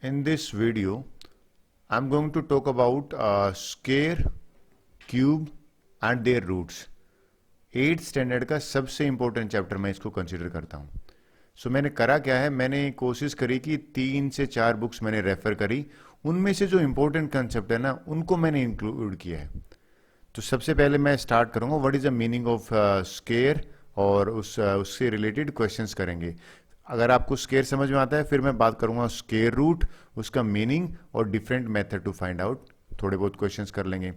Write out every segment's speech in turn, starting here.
In this video, I'm going to talk about square, cube and their roots. 8th standard का सबसे important chapter मैं इसको consider करता हूँ. सो मैंने करा क्या है, मैंने कोशिश करी कि 3 से 4 बुक्स मैंने रेफर करी. उनमें से जो इम्पोर्टेंट कंसेप्ट है ना, उनको मैंने इंक्लूड किया है. तो सबसे पहले मैं स्टार्ट करूँगा what is the meaning of square और उससे रिलेटेड क्वेश्चंस करेंगे. अगर आपको स्क्वायर समझ में आता है फिर मैं बात करूंगा स्क्वायर रूट, उसका मीनिंग और different method to find out. थोड़े बहुत क्वेश्चंस कर लेंगे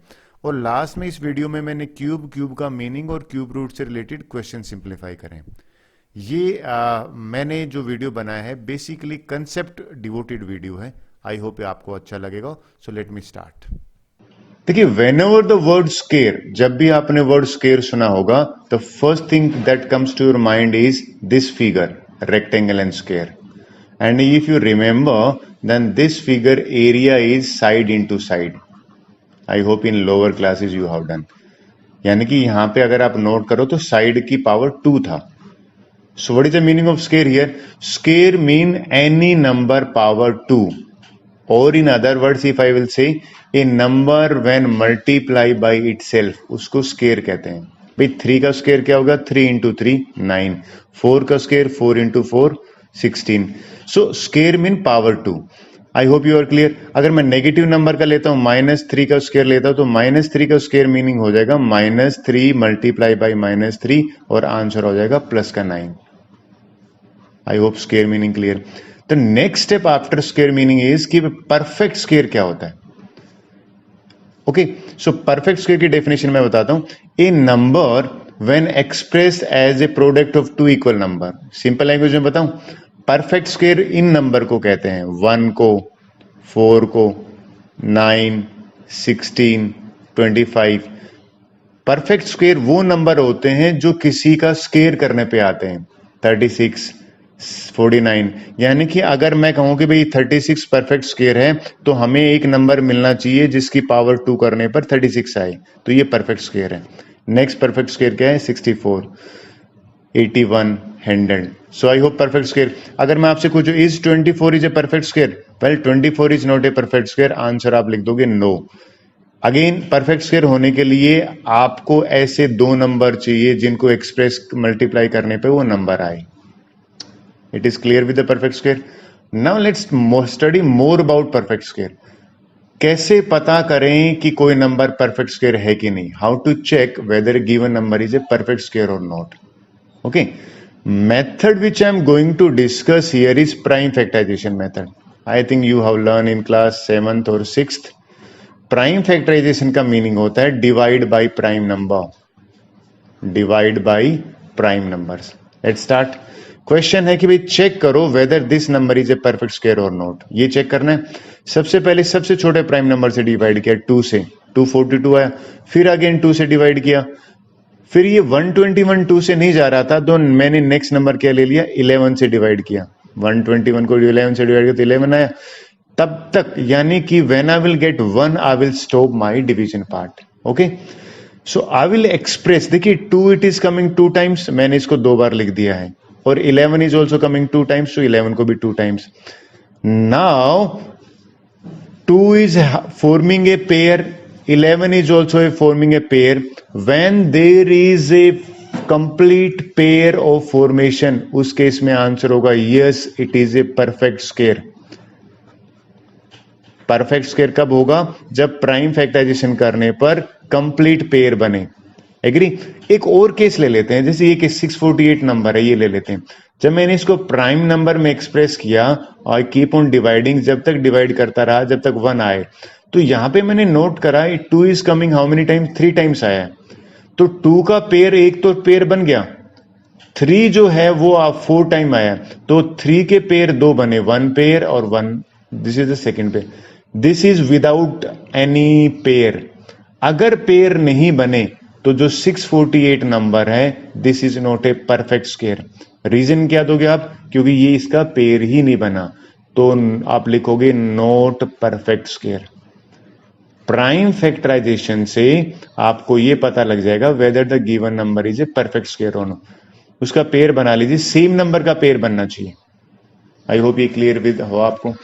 और लास्ट में इस वीडियो में मैंने क्यूब का मीनिंग और क्यूब रूट से रिलेटेड क्वेश्चन सिंप्लीफाई करें. ये मैंने जो वीडियो बनाया है बेसिकली कंसेप्ट डिवोटेड वीडियो है. आई होप आपको अच्छा लगेगा. सो लेट मी स्टार्ट. देखिए, whenever the word square, जब भी आपने वर्ड स्क्वायर सुना होगा, the first thing that comes to your mind is this figure, rectangle and square. And if you remember, then this figure area is side into side. I hope in lower classes you have done. यानी कि यहाँ पे अगर आप note करो तो side की power 2 था. So what is the meaning of square here? Square mean any number power 2. Or in other words, if I will say a number when multiply by itself, उसको स्क्वायर कहते हैं. भाई 3 का square क्या होगा? 3 into 3 9. 4 का square 4 into 4 16. So square mean power 2. I hope you are clear. अगर मैं नेगेटिव नंबर का लेता हूं, -3 का स्क्वायर लेता हूं, तो -3 का स्क्वायर मीनिंग हो जाएगा -3 मल्टीप्लाई बाई -3 और आंसर हो जाएगा प्लस का 9. I hope square meaning clear. The next step after square meaning is कि परफेक्ट स्क्वायर क्या होता है. ओके, सो परफेक्ट स्क्वायर की डेफिनेशन मैं बताता हूं. A number when expressed as a product of 2 equal number. Simple language में बताऊं, परफेक्ट स्क्वायर इन नंबर को कहते हैं. 1 को, 4 को, 9, 16, 25. परफेक्ट स्क्वायर वो नंबर होते हैं जो किसी का स्क्वायर करने पे आते हैं. 36, 49. यानी कि अगर मैं कहूं कि भाई 36 परफेक्ट स्क्वायर है तो हमें एक नंबर मिलना चाहिए जिसकी पावर 2 करने पर 36 आए, तो ये परफेक्ट स्क्वायर है. नेक्स्ट परफेक्ट स्क्वायर क्या है? 64, 81, 100. सो आई होप परफेक्ट स्क्वायर. अगर मैं आपसे पूछूं is 24 is a perfect square? Well 24 is not a perfect square. Answer आप लिख दोगे नो. अगेन परफेक्ट स्क्वायर होने के लिए आपको ऐसे 2 नंबर चाहिए जिनको एक्सप्रेस मल्टीप्लाई करने पे वो नंबर आए. It is clear with the perfect square. Now let's study more about perfect square. कैसे पता करें कि कोई नंबर परफेक्ट स्क्वायर है कि नहीं? How to check whether a given number is a perfect square or not. Okay. Method which I am going to discuss here is prime factorization method. I think you have learned in class 7th or 6th. Prime factorization का meaning होता है divide by prime number. Divide by prime numbers. Let's start. Question है कि भाई check करो whether this number is a perfect square और not. ये check करना है. सबसे पहले सबसे छोटे प्राइम नंबर से डिवाइड किया 2 से, 242 आया. फिर अगेन 2 से डिवाइड किया. फिर ये 121 2 से नहीं जा रहा था तो मैंने नेक्स्ट नंबर क्या ले लिया? 11 से डिवाइड किया. 121 को 11 से डिवाइड किया तो 11 आया. तब तक यानी कि when I will get 1 I will stop my division part. Okay, so I will express. देखिए 2 इट इज कमिंग 2 टाइम्स, मैंने इसको 2 बार लिख दिया है. और 11 is also coming 2 times, so 11 को भी 2 times. Now 2 is forming a pair, 11 is also forming a pair. When there is a complete pair of formation, उस केस में आंसर होगा yes, it is a perfect square. Perfect square कब होगा? जब prime factorisation करने पर complete pair बने. Agree. एक और केस ले लेते हैं, जैसे ये केस 648 नंबर है, ये ले लेते हैं. जब मैंने इसको प्राइम नंबर में एक्सप्रेस किया और कीप ऑन डिवाइडिंग, जब तक डिवाइड करता रहा जब तक 1 आए, तो यहां पे मैंने नोट करा 2 is coming how many times? 3 times आया है. तो 2 का पेयर एक तो पेयर बन गया. 3 जो है वो 4 टाइम आया, तो 3 के पेयर 2 बने, 1 पेयर और 1. This is the second pair. This is without any pair. अगर पेयर नहीं बने तो जो 648 नंबर है this is not a perfect square. Reason क्या दोगे आप? क्योंकि ये इसका पेयर ही नहीं बना, तो आप लिखोगे not perfect square. Prime factorisation से आपको ये पता लग जाएगा whether the given number is a perfect square और नॉट. उसका पेयर बना लीजिए, सेम नंबर का पेयर बनना चाहिए. आई होप ये क्लियर विद हो आपको.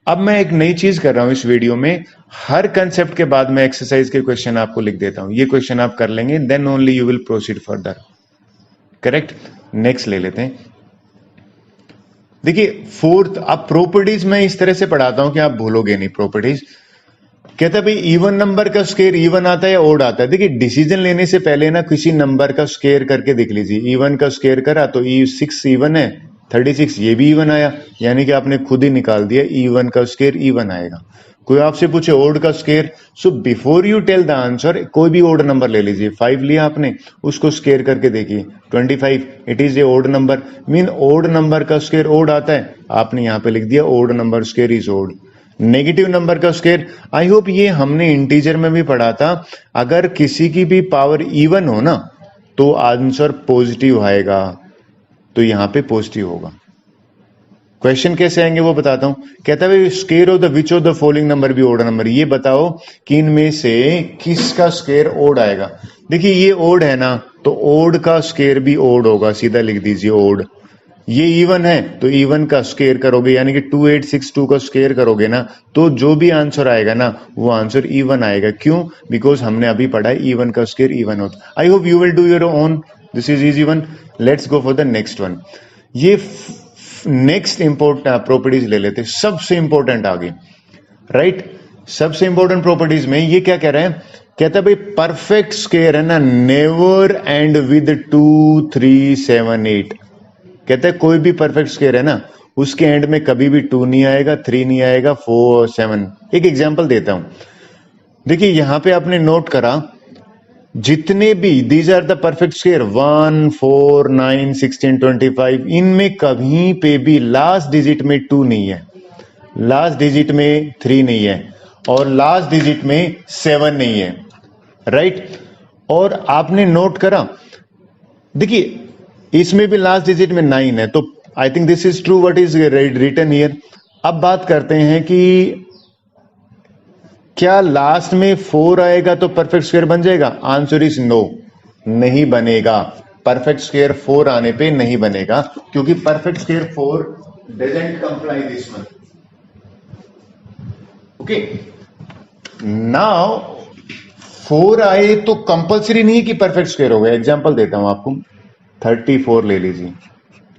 अब मैं एक नई चीज कर रहा हूं इस वीडियो में, हर कंसेप्ट के बाद मैं एक्सरसाइज के क्वेश्चन आपको लिख देता हूं, ये क्वेश्चन आप कर लेंगे, then only you will proceed further. Correct. Next ले लेते हैं। देखिए फोर्थ, अब प्रॉपर्टीज मैं इस तरह से पढ़ाता हूं कि आप भूलोगे नहीं प्रॉपर्टीज। कहता है भाई इवन नंबर का स्क्वायर इवन आता है या ओड आता है। देखिए डिसीजन लेने से पहले ना किसी नंबर का स्क्वायर करके देख लीजिए। इवन का स्क्वायर करा तो 6 इवन है, 36 ये भी इवन आया, यानी कि आपने खुद ही निकाल दिया इवन का स्क्वायर इवन आएगा। कोई आपसे पूछे ओड का square, so before you tell the answer कोई भी ओड नंबर ले लीजिए। 5 लिया आपने, उसको स्क्वायर करके देखिए 25, it is a odd number, mean odd number का स्क्वायर ओड आता है, आपने यहां पे लिख दिया odd number square is odd. Negative number का स्क्वायर, आई होप ये हमने इंटीजर में भी पढ़ा था, अगर किसी की भी पावर इवन हो ना तो आंसर पॉजिटिव आएगा, तो यहां पे पॉजिटिव होगा। क्वेश्चन कैसे आएंगे वो बताता हूं। कहता है square of the which of the following number भी ओड नंबर, ये बताओ कि इनमें से किसका स्क्वायर ओड आएगा। देखिए ये ओड है ना, तो ओड का स्क्वायर भी ओड होगा, सीधा लिख दीजिए ओड। ये इवन है तो इवन का स्क्वायर करोगे, यानी कि 2862 का स्क्वायर करोगे ना, तो जो भी आंसर आएगा ना वो आंसर इवन आएगा। क्यों? बिकॉज हमने अभी पढ़ा है इवन का स्क्वायर इवन होता। आई hope you will do your own, this is easy one. Let's go for the next one. ये नेक्स्ट इंपोर्टेंट प्रॉपर्टीज ले लेते, सबसे इंपॉर्टेंट आगे, राइट। सबसे इंपॉर्टेंट प्रॉपर्टीज में ये क्या कह रहे हैं, कहता है भाई परफेक्ट स्क्वायर है ना, नेवर एंड विद 2 3 7 8। कहता है कोई भी परफेक्ट स्क्वायर है ना, उसके एंड में कभी भी 2 नहीं आएगा, 3 नहीं आएगा, 4 7। एक एग्जांपल देता हूं। देखिए यहां पे आपने नोट करा जितने भी these are the perfect square 1 4 9 16 25, इनमें कहीं पे भी लास्ट डिजिट में 2 नहीं है, लास्ट डिजिट में 3 नहीं है, और लास्ट डिजिट में 7 नहीं है, राइट। और आपने नोट करा, देखिए इसमें भी लास्ट डिजिट में 9 है, तो I think this is true what is written here. अब बात करते हैं कि क्या लास्ट में 4 आएगा तो परफेक्ट स्क्वायर बन जाएगा? आंसर इज नो, नहीं बनेगा। परफेक्ट स्क्वायर 4 आने पे नहीं बनेगा, क्योंकि perfect square 4 doesn't comply this one. Okay, now 4 आए तो कंपल्सरी नहीं कि परफेक्ट स्क्वायर होगा। एग्जांपल देता हूं आपको, 34 ले लीजिए,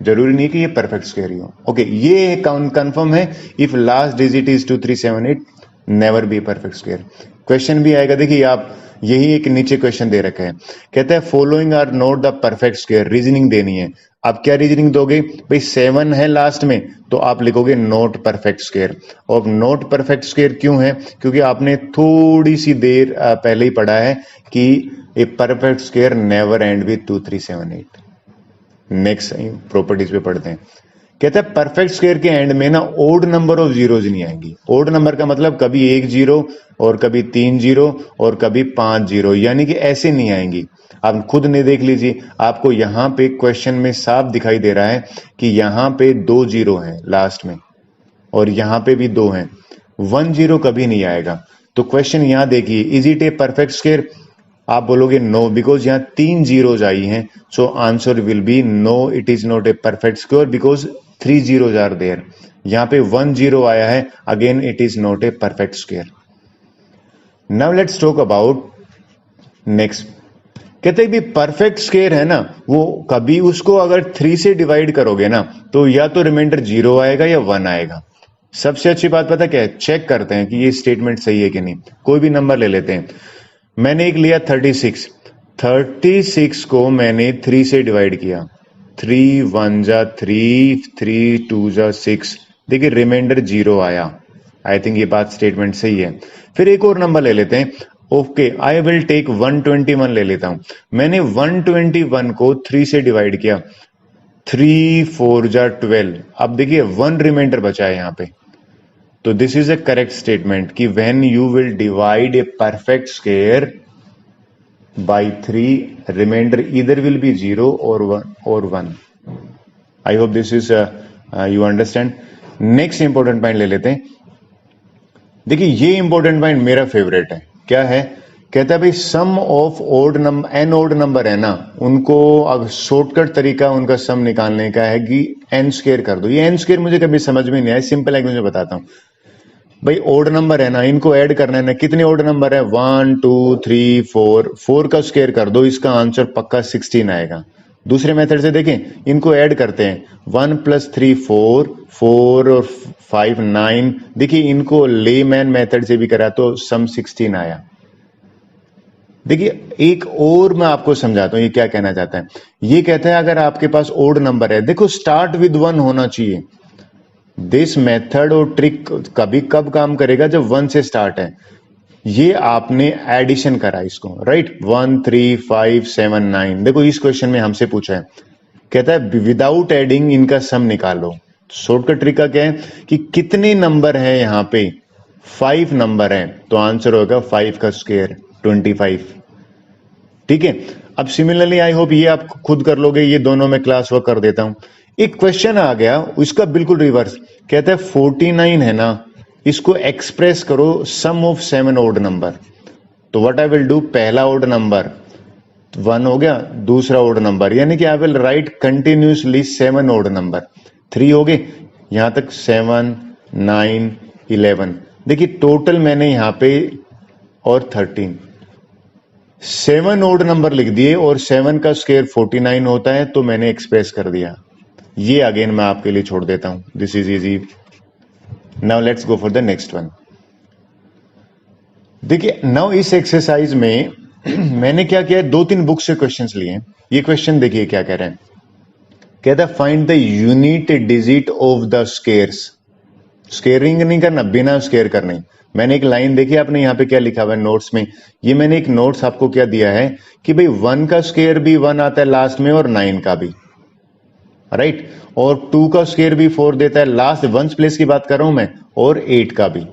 जरूरी नहीं कि ये परफेक्ट स्क्वायर ही हो। ओके, ये कंफर्म है, if last digit is 2 3 7 8 never be perfect square. Question भी आएगा, देखिए आप यही एक नीचे क्वेश्चन दे रखा है, कहता है following are not the perfect square, reasoning देनी है। आप क्या रीजनिंग दोगे भाई, 7 है लास्ट में तो आप लिखोगे नॉट परफेक्ट स्क्वायर। और नॉट परफेक्ट स्क्वायर क्यों है? क्योंकि आपने थोड़ी सी देर पहले ही पढ़ा है कि ए perfect square never and with 2 3 7 8। Next properties पे पढ़ते हैं। कहता है परफेक्ट स्क्वायर के एंड में ना ओड नंबर ऑफ जीरोज नहीं आएंगी। ओड नंबर का मतलब कभी 1 0 और कभी 3 0 और कभी 5 0, यानी कि ऐसे नहीं आएंगी। आप खुद ने देख लीजिए, आपको यहां पे क्वेश्चन में साफ दिखाई दे रहा है कि यहां पे 2 0 हैं लास्ट में, और यहां पे भी 2 हैं, 1 0 कभी नहीं आएगा। तो क्वेश्चन यहां देखिए, is it a perfect square? आप बोलोगे नो, बिकॉज यहां 3 जीरोज आई हैं, so answer will be no, it is not a perfect square because 3 zeros are there. यहां पे 1 0 आया है, again it is not a perfect square. Now let's talk about next. कहते हैं भी परफेक्ट स्क्वायर है ना, वो कभी उसको अगर 3 से डिवाइड करोगे ना तो या तो रिमाइंडर 0 आएगा या 1 आएगा। सबसे अच्छी बात पता क्या है, चेक करते हैं कि ये स्टेटमेंट सही है कि नहीं। कोई भी नंबर ले लेते हैं, मैंने एक लिया 36 को मैंने 3 से डिवाइड किया, 3 1 जा 3, 3 2 जा 6, देखिए रिमाइंडर 0 आया। आई थिंक ये बात स्टेटमेंट सही है। फिर एक और नंबर ले लेते हैं, ओके आई विल टेक 121 ले लेता हूं। मैंने 121 को 3 से डिवाइड किया, 3 4 जा 12, अब देखिए 1 रिमाइंडर बचा है यहां पे। तो this is a correct statement कि when you will divide a perfect square by 3, remainder either will be 0 or 1. I hope this is you understand. Next important point ले लेते हैं। देखिए ये इंपॉर्टेंट पॉइंट मेरा फेवरेट है, क्या है? कहता है भाई sum of odd number, an odd number है ना, उनको अब शॉर्टकट तरीका उनका सम निकालने का है कि एन स्क्वायर कर दो। ये एन स्क्वायर मुझे कभी समझ में नहीं आया, सिंपल लैंग्वेज में बताता हूं। भाई ओड नंबर है ना, इनको ऐड करना है ना, कितने ओड नंबर है 1 2 3 4, 4 का स्क्वायर कर दो, इसका आंसर पक्का 16 आएगा। दूसरे मेथड से देखें, इनको ऐड करते हैं 1 + 3 4, 4 और 5 9, देखिए इनको लेमैन मेथड से भी करा तो सम 16 आया। देखिए एक और मैं आपको समझाता हूं ये क्या कहना चाहता है। ये कहता है अगर आपके पास ओड नंबर है, देखो स्टार्ट विद 1 होना चाहिए। दिस मेथड और ट्रिक कभी कब काम करेगा, जब 1 से स्टार्ट है। ये आपने एडिशन करा इसको, राइट, 1 3 5 7 9। देखो इस क्वेश्चन में हमसे पूछा है, कहता है विदाउट एडिंग इनका सम निकालो। शॉर्टकट ट्रिक का क्या है कि कितने नंबर है यहाँ पे, 5 नंबर है, तो आंसर होगा 5 का स्क्वायर 25। ठीक है, अब सिमिलरली आई होप ये आप खुद कर लोगे, ये दोनों में क्लास वर्क कर देता हूं। एक क्वेश्चन आ गया उसका बिल्कुल रिवर्स, कहता है 49 है ना, इसको एक्सप्रेस करो सम ऑफ 7 ओड नंबर। तो व्हाट आई विल डू, पहला ओड नंबर 1 हो गया, दूसरा ओड नंबर, यानी कि I will write continuously 7 odd number. 3 हो गए, यहां तक 7 9 11, देखिए टोटल मैंने यहां पे और 13 7 ओड नंबर लिख दिए, और 7 का स्क्वायर 49 होता है, तो मैंने एक्सप्रेस कर दिया। ये अगेन मैं आपके लिए छोड़ देता हूं, this is easy. Now let's go for the next one. देखिए नाउ इस एक्सरसाइज में मैंने क्या किया, 2-3 बुक से क्वेश्चंस लिए। ये क्वेश्चन देखिए क्या कह रहे हैं, कहता है find the unit digit of the squares. Squaring नहीं करना, बिना स्क्वेयर करने। मैंने एक लाइन देखी, आपने यहाँ पे क्या लिखा हुआ है नोट्स में, ये मैंने एक नोट्स आपको क्या दिया है कि भाई 1 का स्क्वायर भी 1 आता है लास्ट में, और 9 का भी, राइट, और 2 का स्क्वायर भी 4 देता है, लास्ट वंस प्लेस की बात कर रहा हूं मैं, और 8 का भी।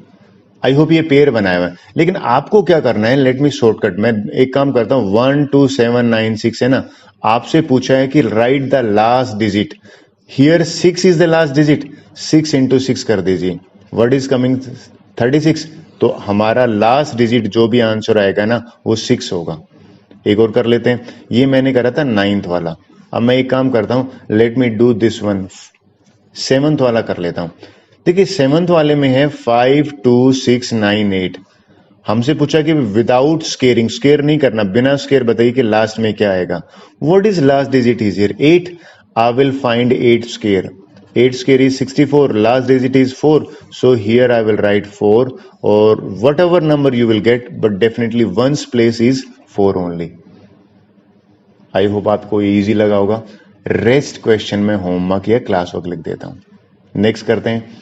आई होप ये पेयर बनाया हुआ है। लेकिन आपको क्या करना है, लेट मी शॉर्टकट, मैं एक काम करता हूं, 1 2 7 9 6 है ना, आपसे पूछा है कि right the last digit, here 6 is the last digit, 6 × 6 कर दीजिए, व्हाट इज कमिंग 36, तो हमारा लास्ट डिजिट जो भी आंसर आएगा ना वो 6 होगा। एक और कर लेते हैं, ये मैंने करा था 9th वाला। अब मैं एक काम करता हूं, let me do this one, 7th वाला कर लेता हूं। देखिए 7th वाले में है 5 2 6 9 8। हमसे पूछा कि विदाउट स्केयरिंग, स्केयर नहीं करना, बिना स्केयर बताइए कि लास्ट में क्या आएगा। What is last digit is here 8, I will find 8 square, 8 square is 64, last digit is 4, so here I will write 4, or whatever number you will get, but definitely ones place is 4 only. I hope आपको ये easy लगा होगा। Rest question में homework या class work लिख देता हूं। Next करते हैं।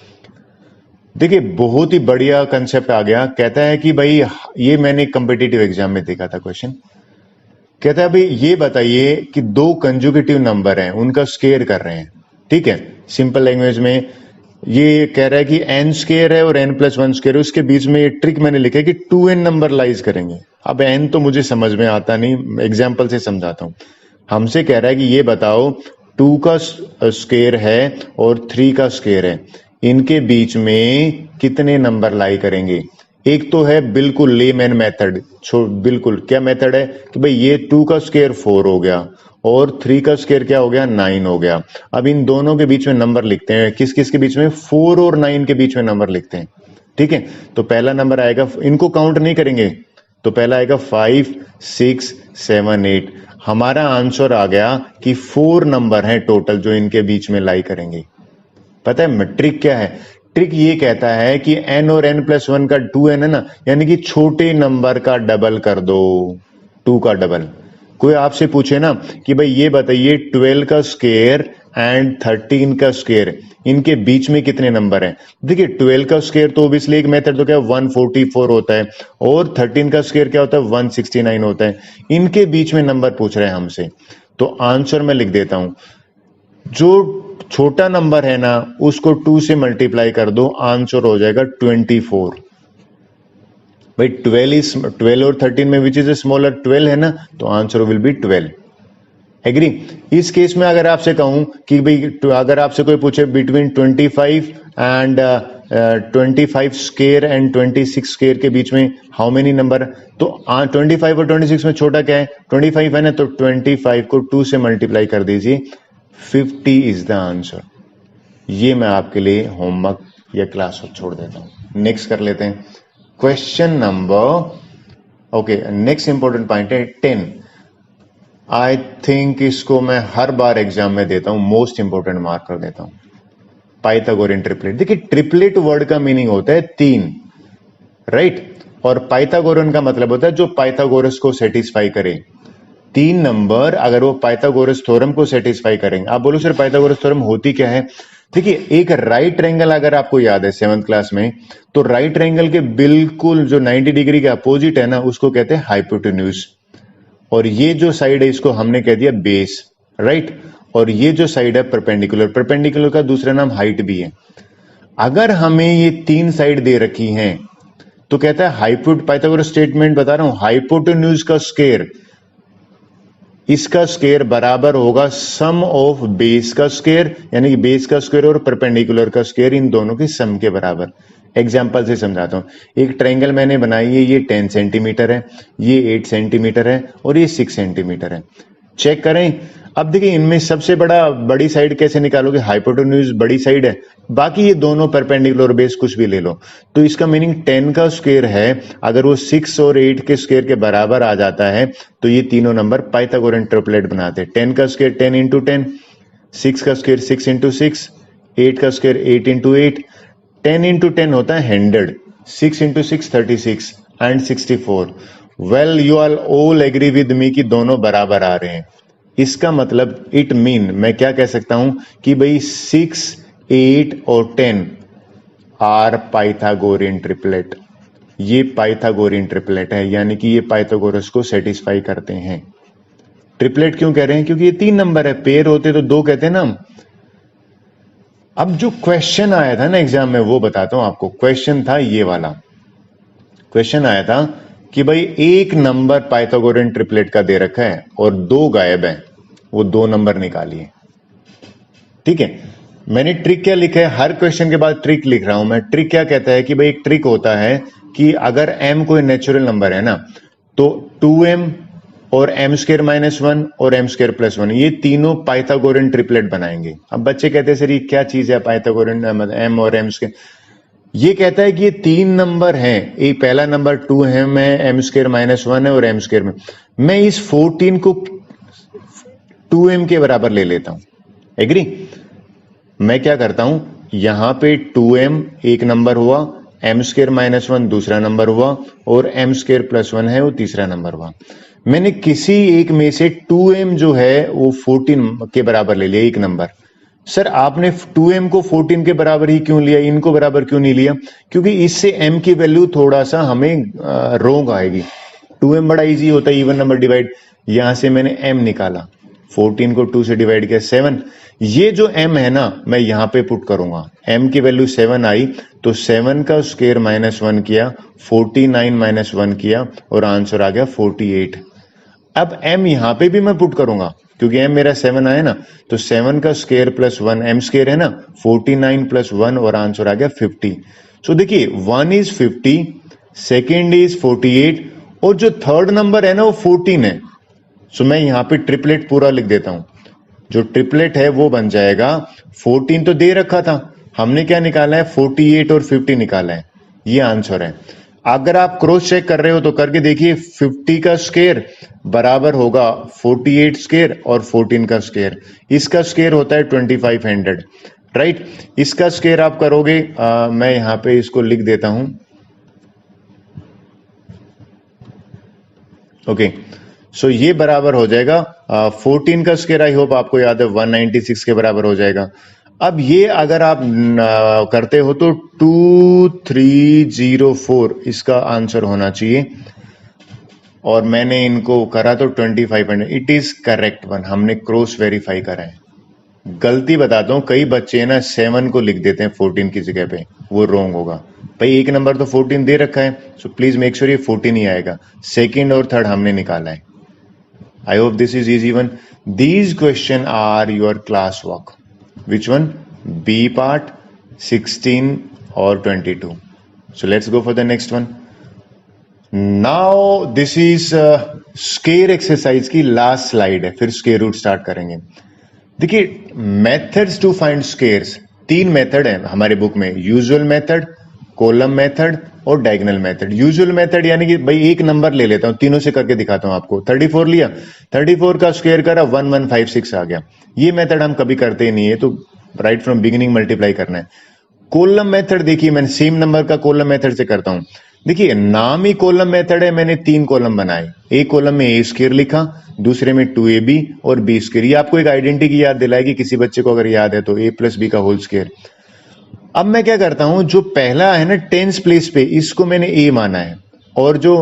देखिए बहुत ही बढ़िया कंसेप्ट आ गया, कहता है कि भाई ये मैंने कॉम्पिटिटिव एग्जाम में देखा था क्वेश्चन, कहता है भाई ये बताइए कि 2 कंजुगेटिव नंबर हैं, उनका स्क्वायर कर रहे हैं। ठीक है, सिंपल लैंग्वेज में ये कह रहा है कि n स्क्वायर है और n + 1 स्क्वायर है, उसके बीच में ये ट्रिक मैंने लिखा है कि 2n नंबर लाइज करेंगे। अब n तो मुझे समझ में आता नहीं, एग्जाम्पल से समझाता हूं। हमसे कह रहा है कि ये बताओ 2 का स्क्वायर है और 3 का स्क्वायर है, इनके बीच में कितने नंबर लाई करेंगे। एक तो है बिल्कुल लेमैन मेथड, बिल्कुल क्या मेथड है कि भाई ये 2 का स्क्वायर 4 हो गया और 3 का स्क्वायर क्या हो गया 9 हो गया। अब इन दोनों के बीच में नंबर लिखते हैं, किस किस के बीच में, 4 और 9 के बीच में नंबर लिखते हैं। ठीक है, तो पहला नंबर आएगा, इनको काउंट नहीं करेंगे, तो पहला आएगा 5 6 7 8। हमारा आंसर आ गया कि 4 नंबर है टोटल जो इनके बीच में लाई करेंगे। पता है ट्रिक क्या है, ट्रिक ये कहता है कि n और n + 1 का 2n है ना, यानी कि छोटे नंबर का डबल कर दो, 2 का डबल। कोई आपसे पूछे ना कि भाई ये बताइए 12 का स्क्वायर एंड 13 का स्क्वायर, इनके बीच में कितने नंबर हैं। देखिए 12 का स्क्वायर तो ऑब्वियसली एक मेथड तो क्या 144 होता है, और 13 का स्क्वायर क्या होता है 169 होता है। इनके बीच में नंबर पूछ रहे हैं हमसे, तो आंसर मैं लिख देता हूं, जो छोटा नंबर है ना उसको 2 से मल्टीप्लाई कर दो, आंसर हो जाएगा 24। भाई 12 और 13 में विच इज ए स्मॉलर, 12 है ना, तो आंसर विल बी 12। एग्री। इस केस में अगर आपसे कहूं कि भाई अगर आपसे कोई पूछे between 25 and 25 square and 26 square के बीच में हाउ मेनी नंबर, तो 25 और 26 में छोटा क्या है 25 है ना, तो 25 को 2 से मल्टीप्लाई कर दीजिए, 50 इज द आंसर। ये मैं आपके लिए होमवर्क या क्लास छोड़ देता हूं। नेक्स्ट कर लेते हैं question number, okay next important point है 10। आई थिंक इसको मैं हर बार एग्जाम में देता हूं, मोस्ट इंपॉर्टेंट मार्क कर देता हूं। पाइथागोरियन ट्रिपलेट, देखिए ट्रिपलेट वर्ड का मीनिंग होता है तीन, राइट? और पाइथागोरन का मतलब होता है जो पाइथागोरस को सेटिस्फाई करे। तीन नंबर अगर वो पाइथागोरस थ्योरम को सेटिस्फाई करेंगे। आप बोलो सर पाइथागोरस थ्योरम होती क्या है? देखिए एक राइट एंगल अगर आपको याद है 7th क्लास में, तो राइट एंगल के बिल्कुल जो 90 डिग्री के अपोजिट है ना, उसको कहते हैं हाइपोटेन्यूज। और ये जो साइड है इसको हमने कह दिया बेस, राइट? और ये जो साइड है परपेंडिकुलर, परपेंडिकुलर का दूसरा नाम हाइट भी है। अगर हमें ये तीन साइड दे रखी हैं तो कहता है पाइथागोरस स्टेटमेंट बता रहा हूं, हाइपोटेन्यूज का स्क्वायर, इसका स्क्वायर बराबर होगा सम ऑफ बेस का स्क्वायर, यानी कि बेस का स्क्वायर और परपेंडिकुलर का स्क्वायर, इन दोनों के सम के बराबर। एग्जाम्पल से समझाता हूं। एक ट्रायंगल मैंने बनाई है, ये 10 सेंटीमीटर है, ये 8 सेंटीमीटर है और ये 6 सेंटीमीटर है। चेक करें। अब देखिए इनमें सबसे बड़ी साइड कैसे निकालोगे? हाइपोटेन्यूज बड़ी साइड है, बाकी ये दोनों परपेंडिकुलर बेस कुछ भी ले लो। तो इसका मीनिंग 10 का स्क्वायर है, अगर वो 6 और 8 के स्क्वायर के बराबर आ जाता है तो ये तीनों नंबर पाइथागोरन ट्रिपलेट बनाते हैं। 10 का स्क्वायर 10 इंटू 10, 6 का स्क्वायर 6 इंटू 6, 8 का स्क्वायर 8 इंटू 8, 10 इंटू 10 होता है 100, 6 into 6 36 and 64। Well you are all agree with me कि दोनों बराबर आ रहे हैं। इसका मतलब इट मीन मैं क्या कह सकता हूं कि भाई 6, 8 और 10 आर पाइथागोरियन ट्रिपलेट। ये पाइथागोरियन ट्रिपलेट है, यानी कि ये पाइथागोरस को सेटिस्फाई करते हैं। ट्रिपलेट क्यों कह रहे हैं? क्योंकि ये तीन नंबर है, पेयर होते तो दो कहते हैं ना हम। अब जो क्वेश्चन आया था ना एग्जाम में वो बताता हूं आपको। क्वेश्चन था ये वाला, क्वेश्चन आया था कि भाई एक नंबर पाइथागोरियन ट्रिपलेट का दे रखा है और दो गायब है, वो दो नंबर निकालिए। ठीक है, मैंने ट्रिक क्या लिखा है? हर क्वेश्चन के बाद ट्रिक लिख रहा हूं मैं। ट्रिक क्या कहता है कि भाई एक ट्रिक होता है कि अगर m कोई नेचुरल नंबर है ना, तो 2m और m स्क्वायर माइनस 1 और m स्क्वायर प्लस 1, ये तीनों पाइथागोरियन ट्रिपलेट बनाएंगे। अब बच्चे कहते हैं सर ये क्या चीज है पाइथागोरियन, m और m स्क्वायर? ये कहता है कि ये तीन नंबर हैं, एक पहला नंबर 2 है में m स्क्वायर माइनस 1 है और m स्क्वायर में, मैं इस 14 को 2m के बराबर ले लेता हूं। एग्री? मैं क्या करता हूं, यहां पे 2m एक नंबर हुआ, m स्क्वायर माइनस 1 दूसरा नंबर हुआ और m स्क्वायर प्लस 1 है वो तीसरा नंबर हुआ। मैंने किसी एक में से 2m जो है वो 14 के बराबर ले लिया, एक नंबर। सर आपने 2m को 14 के बराबर ही क्यों लिया, इनको बराबर क्यों नहीं लिया? क्योंकि इससे m की वैल्यू थोड़ा सा हमें रोंग आएगी। 2m बड़ा इजी होता है, इवन नंबर डिवाइड। यहां से मैंने m निकाला, 14 को 2 से डिवाइड किया 7। ये जो m है ना, मैं यहां पे पुट करूंगा, m की वैल्यू 7 आई तो 7 का स्क्वायर माइनस 1 किया, 49 माइनस 1 किया और आंसर आ गया 48। अब m यहां पे भी मैं पुट करूंगा क्योंकि m मेरा 7 आया ना, तो 7 का स्क्वायर प्लस 1, m स्क्वायर है ना, 49 प्लस 1 और आंसर आ गया 50। सो देखिए 1 इज 50, सेकेंड इज 48 और जो थर्ड नंबर है ना वो 14 है। सो मैं यहां पे ट्रिपलेट पूरा लिख देता हूं। जो ट्रिपलेट है वो बन जाएगा, 14 तो दे रखा था, हमने क्या निकाला है? 48 और 50 निकाला है, ये आंसर है। अगर आप क्रॉस चेक कर रहे हो तो करके देखिए, 50 का स्क्वायर बराबर होगा 48 स्क्वायर और 14 का स्क्वायर, इसका स्क्वायर होता है 2500, राइट? इसका स्क्वायर आप करोगे, मैं यहां पे इसको लिख देता हूं, ओके। सो ये बराबर हो जाएगा 14 का स्क्वायर, आई होप आपको याद है 196 के बराबर हो जाएगा। अब ये अगर आप करते हो तो 2304 इसका आंसर होना चाहिए, और मैंने इनको करा तो 2500, इट इज करेक्ट वन। हमने क्रॉस वेरीफाई करा है। गलती बताता हूं, कई बच्चे ना 7 को लिख देते हैं 14 की जगह पे, वो रॉन्ग होगा। भाई एक नंबर तो 14 दे रखा है, सो प्लीज मेक श्योर ये 14 ही आएगा। सेकेंड और थर्ड हमने निकाला है। I hope this is easy one. These questions are your class work. Which one? B part, 16 or 22. So let's go for the next one. Now this is square exercise की last slide है, फिर square root start करेंगे। देखिए methods to find squares, तीन method है हमारे book में, usual method, column method और डायगोनल मेथड। यूजुअल मेथड यानी कि भाई एक नंबर ले लेता हूं, तीनों से करके दिखाता हूं आपको। 34 लिया, 34 का स्क्वायर करा 1156 आ गया। ये मेथड हम कभी करते ही नहीं है, तो राइट फ्रॉम बिगिनिंग मल्टीप्लाई करना है। कॉलम मेथड देखिए, मैंने सेम नंबर का कॉलम मेथड से करता हूं। देखिए नाम ही कॉलम मेथड है, मैंने 3 कॉलम बनाए। एक कॉलम में ए स्क्वायर लिखा, दूसरे में 2ab और बी स्क्वायर। ये आपको एक आइडेंटिटी की याद दिलाएगी, किसी बच्चे को अगर याद है तो, a प्लस बी का होल स्क्वायर। अब मैं क्या करता हूं, जो पहला है ना टेंस प्लेस पे, इसको मैंने ए माना है, और जो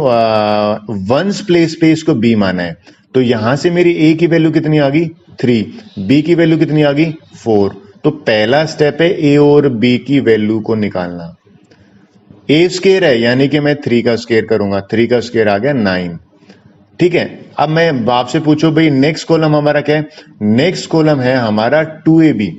वंस प्लेस पे इसको बी माना है। तो यहां से मेरी ए की वैल्यू कितनी आ गई 3, बी की वैल्यू कितनी आ गई 4। तो पहला स्टेप है ए और बी की वैल्यू को निकालना। ए स्क्वायर है यानी कि मैं 3 का स्क्वायर करूंगा, 3 का स्क्वायर आ गया 9। ठीक है, अब मैं आपसे पूछो भाई नेक्स्ट कॉलम हमारा क्या है? नेक्स्ट कॉलम है हमारा 2ab।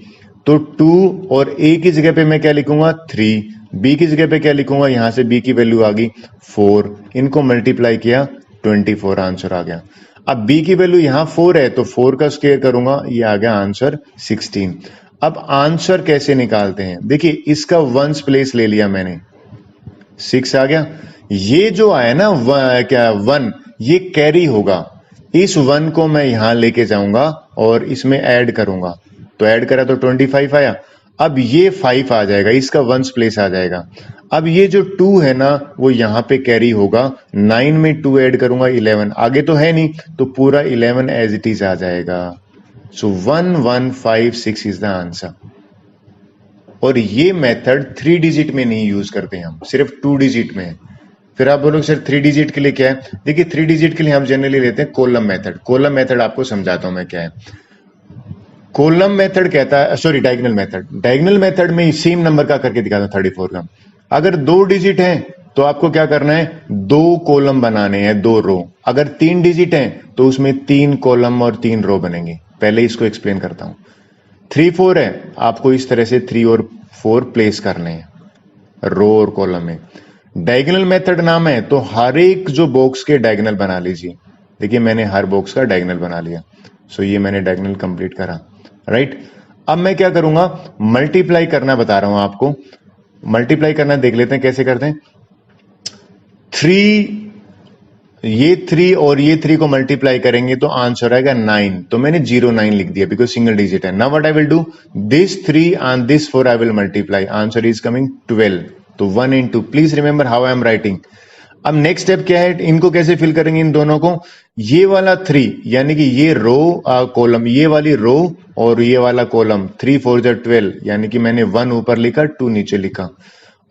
तो 2 और a की जगह पे मैं क्या लिखूंगा 3, b की जगह पे क्या लिखूंगा, यहां से b की वैल्यू आ गई 4, इनको मल्टीप्लाई किया 24 आंसर आ गया। अब b की वैल्यू यहां 4 है तो 4 का स्क्वायर करूंगा, ये आ गया आंसर 16। अब आंसर कैसे निकालते हैं? देखिए इसका वंस प्लेस ले लिया मैंने, 6 आ गया। ये जो आया ना क्या 1, ये कैरी होगा। इस 1 को मैं यहां लेके जाऊंगा और इसमें ऐड करूंगा, तो ऐड करा तो 25 आया। अब ये 5 आ जाएगा, इसका वंस प्लेस आ जाएगा। अब ये जो 2 है ना वो यहां पे कैरी होगा, 9 में 2 ऐड करूंगा 11, आगे तो है नहीं तो पूरा 11 एज इट इज आ जाएगा। सो 1156 इज द आंसर। और ये मेथड 3 डिजिट में नहीं यूज करते हम, सिर्फ 2 डिजिट में है। फिर आप बोलोगे सर 3 डिजिट के लिए क्या है? देखिए 3 डिजिट के लिए हम जनरली लेते हैं कॉलम मेथड। कॉलम मेथड आपको समझाता हूं मैं क्या है। कॉलम मेथड कहता है, sorry diagonal method. Diagonal method में सेम नंबर का करके दिखाता हूं 34 का। अगर 2 डिजिट है तो आपको क्या करना है, 2 कॉलम बनाने हैं, 2 रो। अगर 3 डिजिट है तो उसमें 3 कॉलम और 3 रो बनेंगे। पहले इसको एक्सप्लेन करता हूं। 3 4 है, आपको इस तरह से 3 और 4 प्लेस करने हैं रो और कॉलम में। डायगोनल मेथड नाम है तो हर एक जो बॉक्स के डायगोनल बना लीजिए। देखिए मैंने हर बॉक्स का डायगोनल बना लिया। सो ये मैंने डायगोनल कंप्लीट करा, राइट। अब मैं क्या करूंगा, मल्टीप्लाई करना बता रहा हूं आपको। मल्टीप्लाई करना देख लेते हैं कैसे करते हैं। 3, ये 3 और ये 3 को मल्टीप्लाई करेंगे तो आंसर आएगा 9। तो मैंने 09 लिख दिया बिकॉज सिंगल डिजिट है। Now what I will do, this 3 and this 4 I will multiply, answer is coming 12। तो 1 into, please remember how I am writing. अब नेक्स्ट स्टेप क्या है, इनको कैसे फिल करेंगे इन दोनों को? ये वाला 3 यानी कि ये रो कॉलम, ये वाली रो और ये वाला कॉलम, 3 4 12 यानी कि मैंने 1 ऊपर लिखा 2 नीचे लिखा।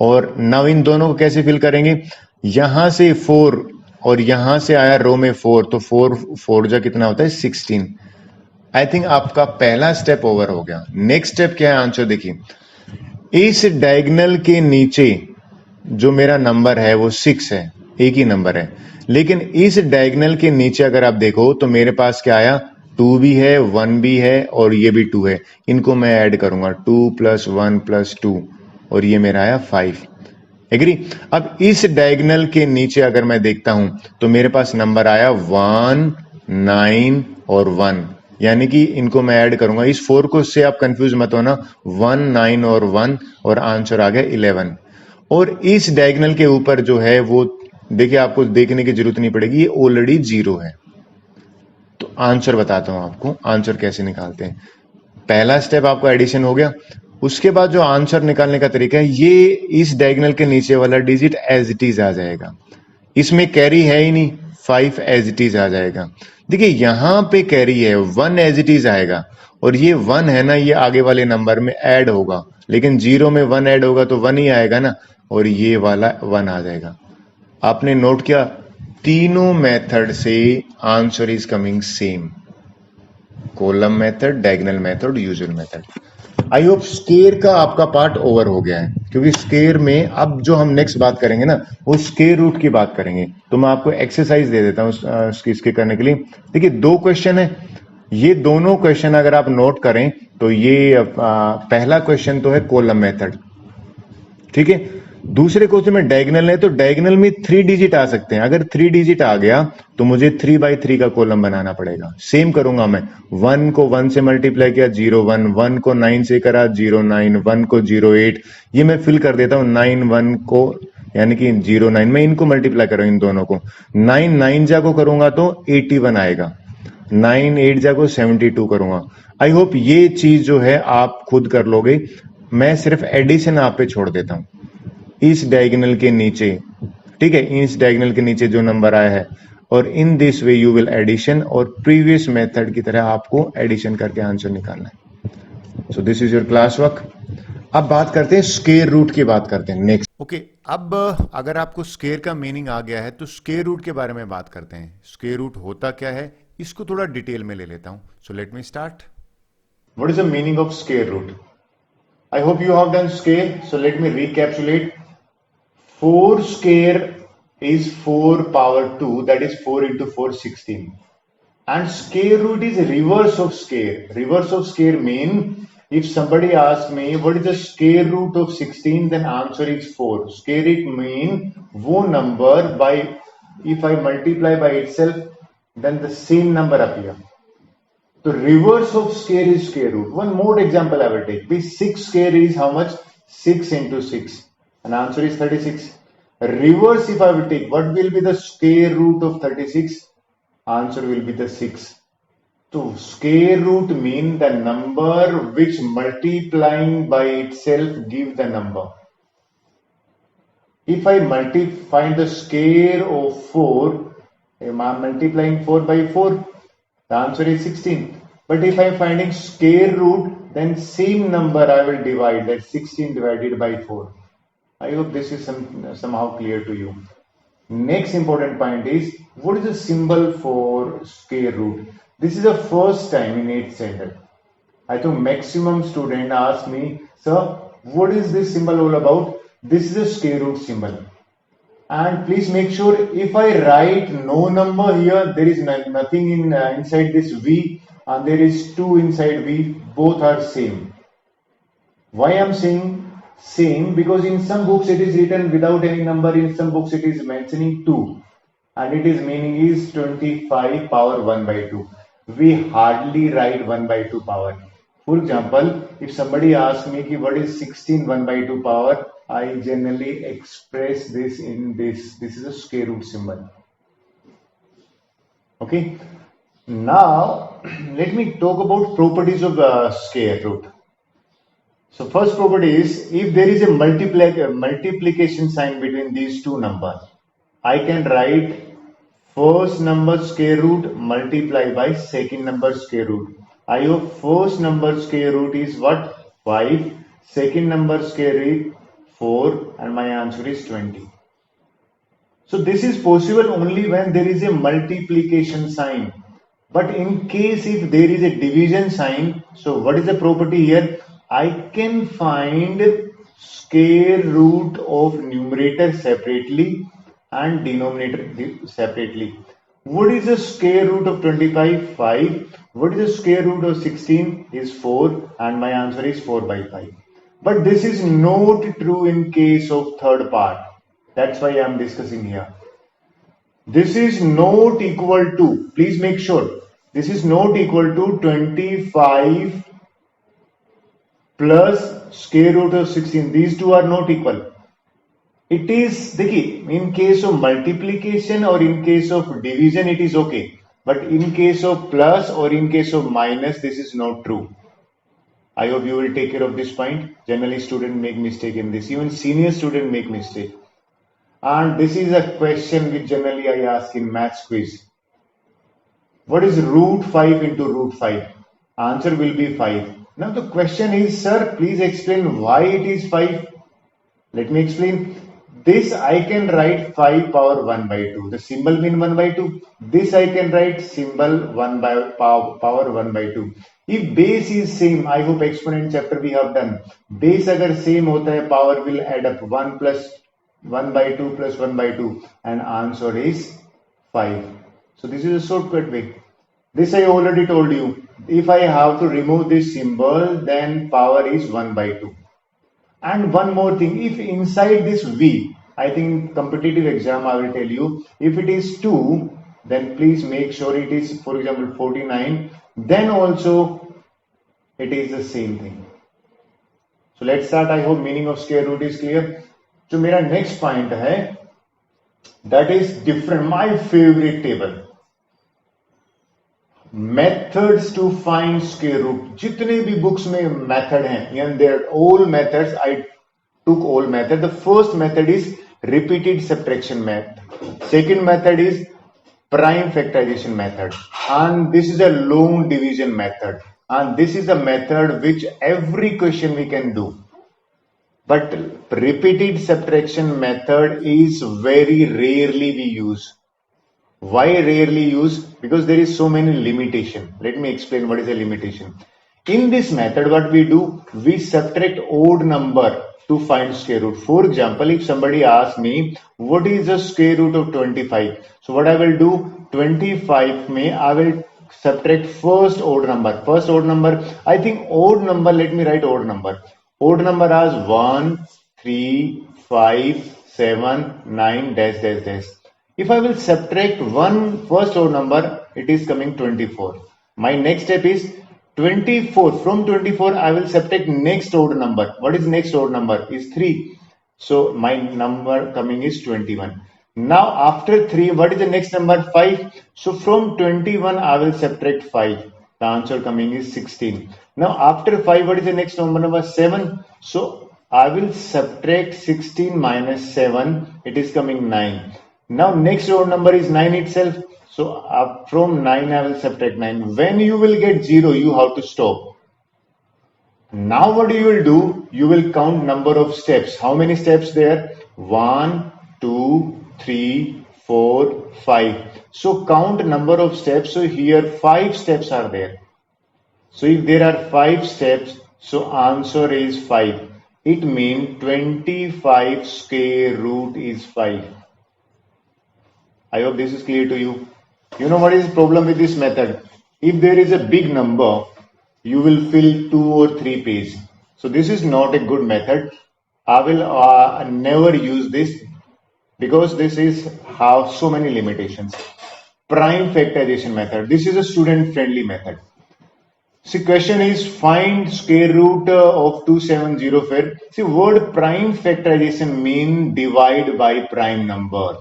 और नाउ इन दोनों को कैसे फिल करेंगे, यहां से 4 और यहां से आया रो में 4, तो 4 4 जा कितना होता है 16। आई थिंक आपका पहला स्टेप ओवर हो गया। नेक्स्ट स्टेप क्या है, आंसर देखिए। इस डायगोनल के नीचे जो मेरा नंबर है वो 6 है, एक ही नंबर है। लेकिन इस डायगोनल के नीचे अगर आप देखो तो मेरे पास क्या आया, 2 भी है 1 भी है और ये भी 2 है। इनको मैं ऐड करूंगा 2 + 1 + 2 और ये मेरा आया 5। एग्री। अब इस डायगोनल के नीचे अगर मैं देखता हूं तो मेरे पास नंबर आया 1 9 और 1, यानी कि इनको मैं ऐड करूंगा। इस 4 को से आप कंफ्यूज मत होना, 1 9 और 1 और आंसर आ गया 11। और इस डायगोनल के ऊपर जो है वो देखिए, आपको देखने की जरूरत नहीं पड़ेगी, ये ऑलरेडी 0 है। तो आंसर बताता हूं आपको, आंसर कैसे निकालते हैं। पहला स्टेप आपका एडिशन हो गया। उसके बाद जो आंसर निकालने का तरीका है, ये इस डायगोनल के नीचे वाला डिजिट एज इट इज आ जाएगा। इसमें कैरी है ही नहीं, 5 एज इट इज आ जाएगा। देखिए यहां पे कैरी है, 1 एज इट इज आएगा और ये 1 है ना, ये आगे वाले नंबर में ऐड होगा। लेकिन 0 में 1 ऐड होगा तो 1 ही आएगा ना, और ये वाला 1 आ जाएगा। आपने नोट किया, तीनों मेथड से answer is coming same. Column method, diagonal method, usual method. I hope square का आपका पार्ट ओवर हो गया है, क्योंकि स्केयर में अब जो हम नेक्स्ट बात करेंगे ना वो स्केयर रूट की बात करेंगे। तो मैं आपको एक्सरसाइज दे देता हूं इसके करने के लिए। देखिए 2 क्वेश्चन है, ये दोनों क्वेश्चन अगर आप नोट करें तो ये पहला क्वेश्चन तो है कॉलम मेथड, ठीक है। दूसरे क्वेश्चन में डायगोनल है तो डायगोनल में 3 डिजिट आ सकते हैं। अगर 3 डिजिट आ गया तो मुझे 3/3 का कॉलम बनाना पड़ेगा। सेम करूंगा मैं, 1 को 1 से मल्टीप्लाई किया 0 1, 1 को 9 से करा 0 9, 1 को 0 8, ये मैं फिल कर देता हूं 9 1 को, यानी कि 0 9, मैं इनको मल्टीप्लाई कर रहा हूं इन दोनों को। 9 9 जा को करूंगा तो 81 आएगा, 9 8 जा को 72 करूंगा। आई होप ये चीज जो है आप खुद कर लोगे। मैं सिर्फ एडिशन आप पे छोड़ देता हूं इस डायगोनल के नीचे, ठीक है, इस डायगोनल के नीचे जो नंबर आया है, और in this way you will addition, और प्रीवियस मेथड की तरह आपको एडिशन करके आंसर निकालना है। So this is your class work. अब बात करते हैं स्क्वायर रूट की, बात करते हैं नेक्स्ट। ओके, अब अगर आपको स्क्वायर का मीनिंग आ गया है तो स्क्वायर रूट के बारे में बात करते हैं। स्क्वायर रूट होता क्या है इसको थोड़ा डिटेल में ले लेता हूं। So let me start. What is the meaning of square root? I hope you have done square. So let me recapitulate. 4 square is 4 power 2, that is 4 into 4 16. And square root is reverse of square. Reverse of square mean if somebody asks me what is the square root of 16, then answer is 4. Square it mean वो number by, if I multiply by itself, then the same number appear. The reverse of square is square root. One more example I will take. This 6 square is how much? 6 into 6. And answer is 36. Reverse if I will take, what will be the square root of 36? Answer will be the 6. So square root mean the number which multiplying by itself give the number. If I find the square of 4, I am multiplying 4 by 4. The answer is 16. But if I am finding square root, then same number I will divide, that's 16 divided by 4. I hope this is somehow clear to you. Next important point is, what is the symbol for square root? This is the first time in 8th standard. I think maximum student ask me, sir, what is this symbol all about? This is a square root symbol. And please make sure if I write no number here, there is nothing inside this V, and there is 2 inside V, both are same. Why I am saying same? Because in some books it is written without any number, in some books it is mentioning 2, and it is meaning is 25 power 1 by 2. We hardly write 1 by 2 power. For example, if somebody asks me what is 16 1 by 2 power, I generally express this in this. This is a square root symbol. Okay. Now let me talk about properties of square root. So first property is, if there is a multiplication sign between these two numbers, I can write first number square root multiply by second number square root. I hope first number square root is what? 5. Second number square root 4, and my answer is 20. So this is possible only when there is a multiplication sign. But in case if there is a division sign, so what is the property here? I can find square root of numerator separately and denominator separately. What is the square root of 25? 5. What is the square root of 16? Is 4, and my answer is 4 by 5. But this is not true in case of third part. That's why I am discussing here. This is not equal to, please make sure, this is not equal to 25 plus square root of 16. These two are not equal. It is, देखिए, in case of multiplication or in case of division it is okay, but in case of plus or in case of minus, this is not true. I hope you will take care of this point. Generally student make mistake in this, even senior student make mistake. And this is a question which generally I ask in maths quiz. What is root 5 into root 5? Answer will be 5. Now the question is, sir, please explain why it is 5. Let me explain. This I can write 5 power 1 by 2. The symbol mean 1 by 2. This I can write symbol 1 by power 1 by 2. If base is same, I hope exponent chapter we have done. Base अगर same होता है, power will add up 1 plus 1 by 2 plus 1 by 2, and answer is 5. So this is a shortcut way. This I already told you. If I have to remove this symbol, then power is 1 by 2. And one more thing, if inside this V, I think competitive exam, I will tell you, if it is 2, then please make sure it is, for example, 49, then also it is the same thing. So let's start. I hope meaning of square root is clear. So मेरा next point है, that is different, my favorite table. Methods to find square root. जितने भी books में method हैं, and they are all methods. I took all method. The first method is repeated subtraction method. Second method is prime factorization method, and this is a long division method, and this is a method which every question we can do. But repeated subtraction method is very rarely we use. Why rarely use? Because there is so many limitation. Let me explain what is a limitation. In this method, what we do, we subtract odd number to find square root. For example, if somebody asks me, what is the square root of 25? So what I will do, 25 may I will subtract first odd number. First odd number, I think odd number, let me write odd number. Odd number as 1, 3, 5, 7, 9, dash, dash, dash. If I will subtract one first odd number, it is coming 24. My next step is 24. From 24, I will subtract next odd number. What is next odd number? Is 3. So my number coming is 21. Now after 3, what is the next number? 5. So from 21, I will subtract 5. The answer coming is 16. Now after 5, what is the next number? 7. So I will subtract 16 minus 7. It is coming 9. Now next odd number is 9 itself. So from 9 I will subtract 9. When you will get 0, you have to stop. Now what you will do? You will count number of steps. How many steps there? 1, 2, 3, 4, 5. So count number of steps. So here 5 steps are there. So if there are 5 steps, so answer is 5. It means 25 square root is 5. I hope this is clear to you. You know what is the problem with this method? If there is a big number, you will fill 2 or 3 pages. So this is not a good method. I will never use this because this is have so many limitations. Prime factorization method. This is a student friendly method. See, question is find square root of 270. See, word prime factorization mean divide by prime number.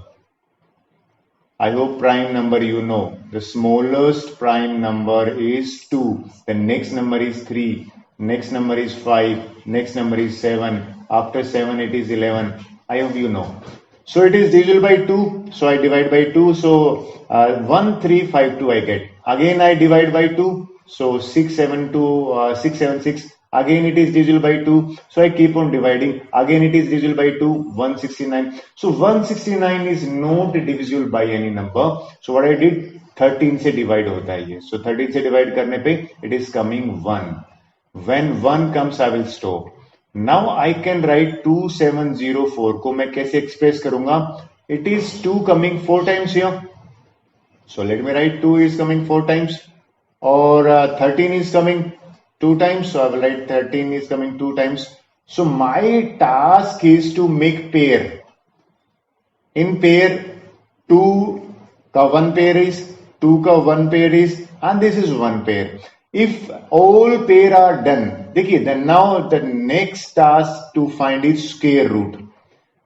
I hope prime number you know. The smallest prime number is 2. The next number is 3. Next number is 5. Next number is 7. After 7 it is 11. I hope you know. So it is divisible by 2. So I divide by 2. So 1352 I get. Again I divide by 2. So 676. Again it is divisible by 2. So I keep on dividing. Again it is divisible by 2. 169. So 169 is not divisible by any number. So what I did, 13 से divide होता है ये. So 13 से divide करने पे it is coming 1. When 1 comes I will stop. Now I can write 2704 को मैं कैसे express करूंगा? It is 2 coming 4 times here. So let me write 2 is coming 4 times. Or 13 is coming 2 times. So I will write 13 is coming 2 times. So my task is to make pair. In pair, 2 ka 1 pair is, 2 ka 1 pair is, and this is 1 pair. If all pair are done, then now the next task to find is square root.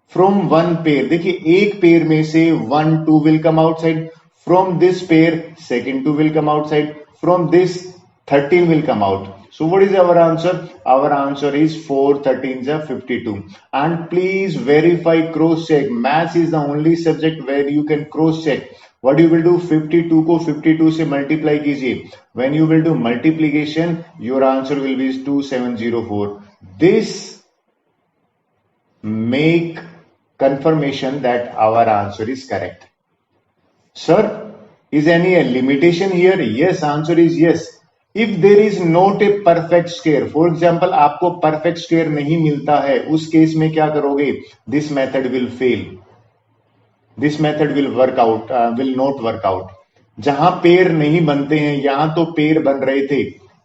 From 1 pair, एक pair में से 1, 2 will come outside. From this pair, second 2 will come outside. From this, 13 will come out. So what is our answer? Our answer is 4 13s are 52. And please verify, cross check. Maths is the only subject where you can cross check. What you will do? 52 को 52 से multiply कीजिए. When you will do multiplication, your answer will be 2704. This make confirmation that our answer is correct. Sir, is any limitation here? Yes, answer is yes. If there is not a perfect square, for example, आपको perfect square नहीं मिलता है, उस case में क्या करोगे? This method will fail. This method will work out, will not work out. जहां पेड़ नहीं बनते हैं, यहां तो पेड़ बन रहे थे.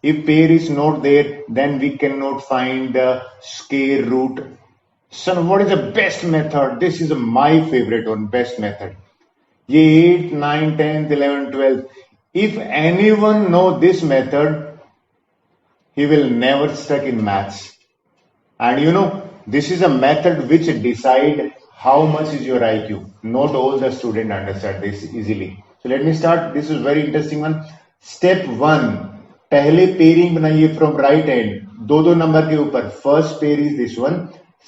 If pair is not there, then we cannot find the square root. Son, what is the best method? This is my favorite one, best method. ये 8, 9, 10, 11, 12. If anyone know this method, he will never stuck in maths. And you know, this is a method which decide how much is your IQ. Not all the student understand this easily. So let me start. This is very interesting one. Step 1. पहले pairing बनाइए from right hand, दो नंबर के ऊपर. First pair is this one,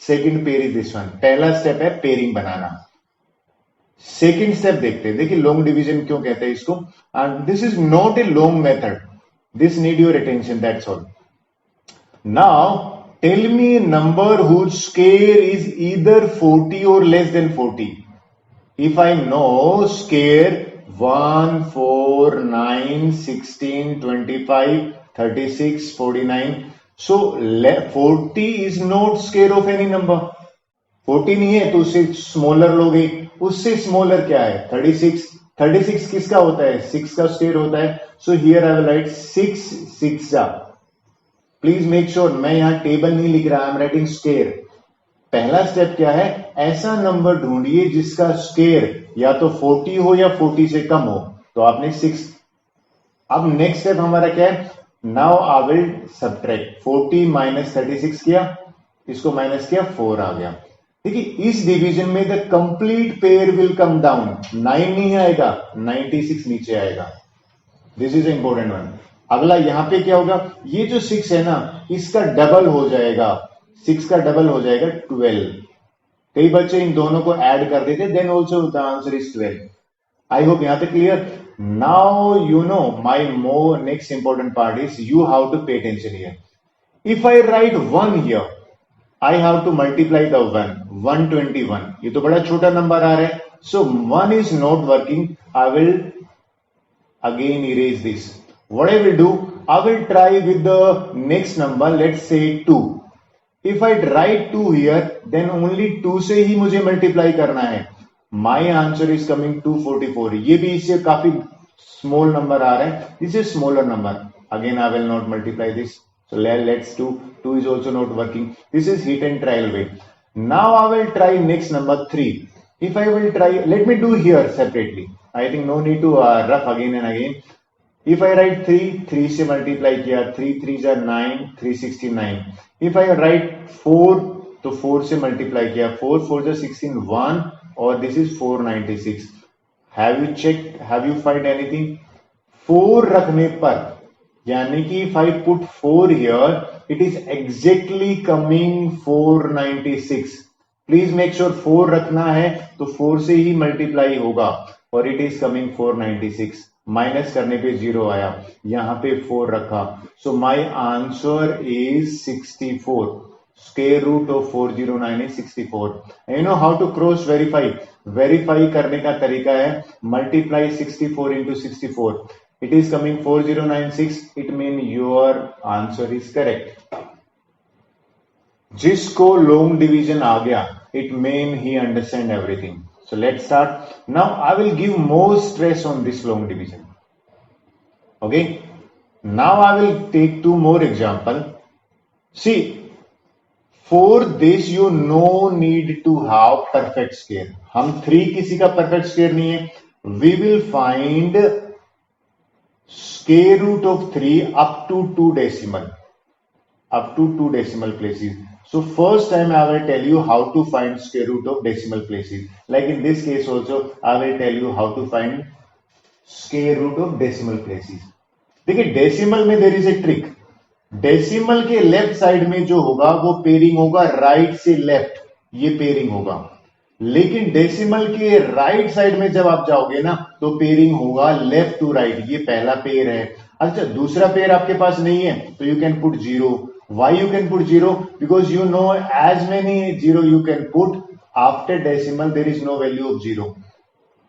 second pair is this one. पहला step है pairing बनाना. Second step देखते हैं. देखिए लॉन्ग डिवीजन क्यों कहते हैं इसको. And this is not a long method, this need your attention, that's all. Now tell me a number whose square is either 40 or less than 40. If I know square 1, 4, 9, 16, 25, 36, 49. So 40 is not square of any number. 40 नहीं है तो उससे smaller लोगे. उससे smaller क्या है? 36. 36 किसका होता है? 6 का स्क्वायर होता है. So here I will right 6 6 please make sure मैं यहां टेबल नहीं लिख रहा, आई एम राइटिंग स्क्वायर. पहला स्टेप क्या है? ऐसा नंबर ढूंढिए जिसका स्क्वायर या तो 40 हो या 40 से कम हो. तो आपने 6. अब नेक्स्ट स्टेप हमारा क्या है? Now I will subtract. 40 minus 36 किया, इसको माइनस किया, 4 आ गया. देखिए इस डिवीजन में the complete pair will come down. 9 नहीं आएगा, 96 नीचे आएगा. This is important one. अगला यहां पे क्या होगा? ये जो 6 है ना, इसका डबल हो जाएगा. 6 का डबल हो जाएगा 12. कई बच्चे इन दोनों को ऐड कर देते, then also the answer is 12. I hope यहां तक clear. Now you know my more next important part is you have to pay attention here. If I write 1 here, I have to multiply the 1. 121. ये तो बड़ा छोटा number आ रहा है, सो 1 is not working. I will again erase this. What I will do, I will try with the next number, let's say 2. If I write 2 here, then only 2 से ही मुझे multiply करना है. My answer is coming 244. ये भी इससे काफी small number आ रहा है. This is smaller number. Again, I will not multiply this. So let's do. 2 is also not working. This is hit and trial way. Now I will try next number 3. If I will try, let me do here separately. I think no need to rough again and again. If I write 3, 3 से multiply किया, 3 3s are 9, 369. If I write 4, तो 4 से multiply किया, 4 4s are 16, 1, और this is 496. Have you checked? Have you find anything? 4 रखने पर, यानी कि if I put 4 here, it is exactly coming 496. Please make sure 4 रखना है, तो 4 से ही multiply होगा, और it is coming 496. माइनस करने पे 0 आया, यहां पे 4 रखा. So my answer is 64. Square root of 409 is 64. You know how to cross verify. Verify करने का तरीका है multiply 64 into 64. It is coming 4096. It mean your answer is correct. जिसको लॉन्ग डिवीजन आ गया, it mean he understand everything. So let's start. Now I will give more stress on this long division. Okay. Now I will take 2 more example. See, for this you no need to have perfect square. हम 3 किसी का perfect square नहीं है. We will find square root of 3 up to 2 decimal. Up to 2 decimal places. So first time I will tell you how to find square root of decimal places. Like in this case also, I will tell you how to find square root of decimal places. देखिए decimal में there is a trick. Decimal के left side में जो होगा वो pairing होगा right से left, ये पेयरिंग होगा. लेकिन डेसिमल के राइट साइड में जब आप जाओगे ना, तो पेयरिंग होगा लेफ्ट टू राइट. ये पहला पेयर है. अच्छा, दूसरा पेयर आपके पास नहीं है तो you can put 0. Why you can put 0? Because you know as many 0 you can put after decimal there is no value of 0.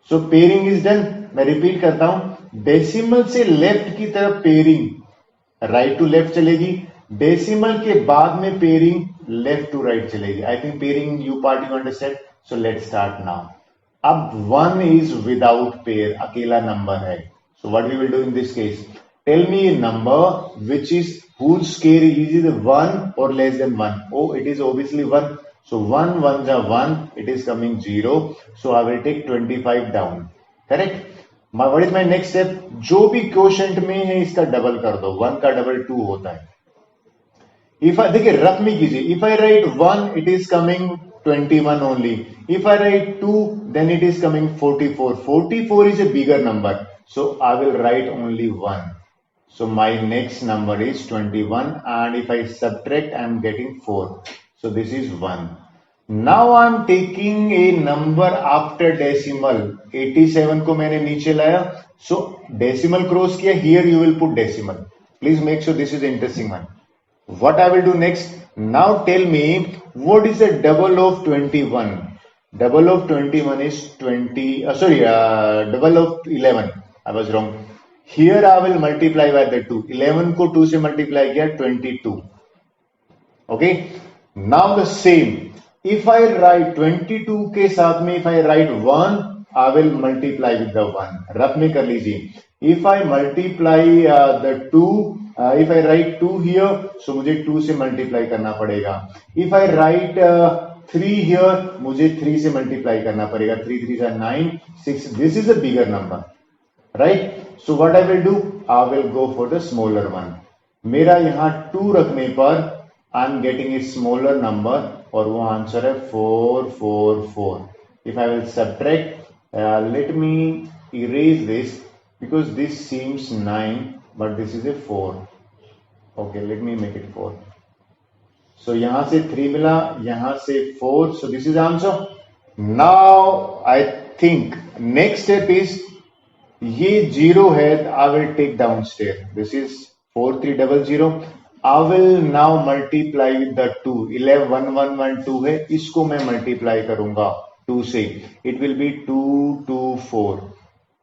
So pairing is done. मैं रिपीट करता हूं. डेसिमल से लेफ्ट की तरफ पेयरिंग राइट टू लेफ्ट चलेगी. Decimal के बाद में पेयरिंग लेफ्ट टू राइट चलेगी. I think pairing you part you understand. So let's start now. अब 1 इज विदाउट पेयर, अकेला नंबर है. So what we will do in this case, tell me a number which is whose square is either 1 or less than 1. Oh, it is obviously 1. So 1 1s are 1, it is coming 0. So I will take 25 down. Correct? What is my next step? जो भी quotient में है इसका double कर दो. 1 का double 2 होता है. If I देखिए रफ में कीजिए. If I write 1, it is coming 21 only. If I write 2, then it is coming 44. 44 is a bigger number. So I will write only 1. So my next number is 21, and if I subtract, I am getting 4. So this is 1. Now I am taking a number after decimal. 87 को मैंने नीचे लाया. So decimal cross किया. Here you will put decimal. Please make sure this is the interesting one. What I will do next? Now tell me what is the double of 21? Double of 21 is 20. Double of 11. I was wrong. Here I will multiply by the 2. 11 को 2 से multiply किया 22. Okay. Now the same. If I write 22 के साथ में if I write 1, I will multiply with the 1. Rough में कर लीजिए. If I multiply the 2, if I write 2 here, so मुझे 2 से multiply करना पड़ेगा. If I write 3 here, मुझे 3 से multiply करना पड़ेगा. 3 3 are 9, 6. This is a bigger number, right? So what I will do? I will go for the smaller one. मेरा यहाँ 2 रखने पर I am getting a smaller number और वो आंसर है 444. If I will subtract, let me erase this because this seems 9 but this is a 4. Okay, let me make it 4. So यहाँ से 3 मिला, यहाँ से 4. So this is answer. Now I think next step is ये 0 है. I will take downstairs. This is 4300. I will now multiply with the 2. 11 1 1 1 2 है. इसको मैं multiply करूंगा 2 से. It will be 2 2 4.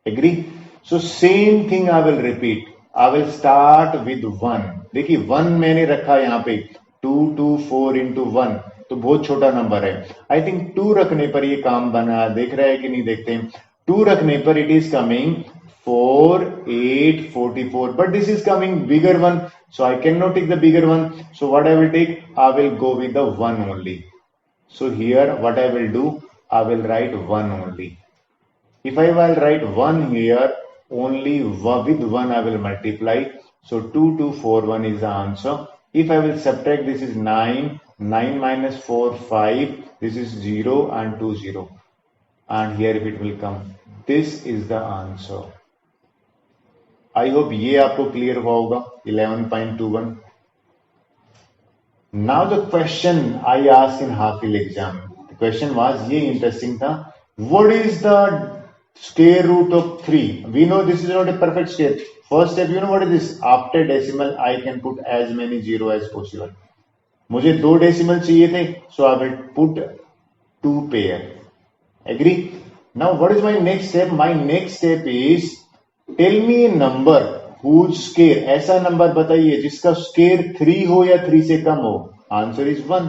Agree? So same thing I will repeat. I will start with 1. देखिए 1 मैंने रखा यहाँ पे. 2 2 4 into 1 तो बहुत छोटा नंबर है. I think 2 रखने पर ये काम बना. देख रहे हैं कि नहीं देखते हैं? 2 रखने पर it is coming 4 8 44, but this is coming bigger one, so I cannot take the bigger one. So what I will take? I will go with the 1 only. So here what I will do? I will write 1 only. If I will write 1 here, only with 1 I will multiply. So 2241 is the answer. If I will subtract, this is 9. 9 minus 4 5. This is 0 and 2 0. And here if it will come, this is the answer. I hope ये आपको clear हुआ होगा. 11.21. Now the question I asked in half yearly exam. The question was ये interesting था. What is the square root of 3? We know this is not a perfect square. First step, you know what is this? After decimal, I can put as many 0 as possible. मुझे 2 decimal चाहिए थे, so I will put 2 pair. Agree? Now what is my next step? My next step is tell me a number whose square, ऐसा number बताइए जिसका square 3 हो या 3 से कम हो. Answer is 1.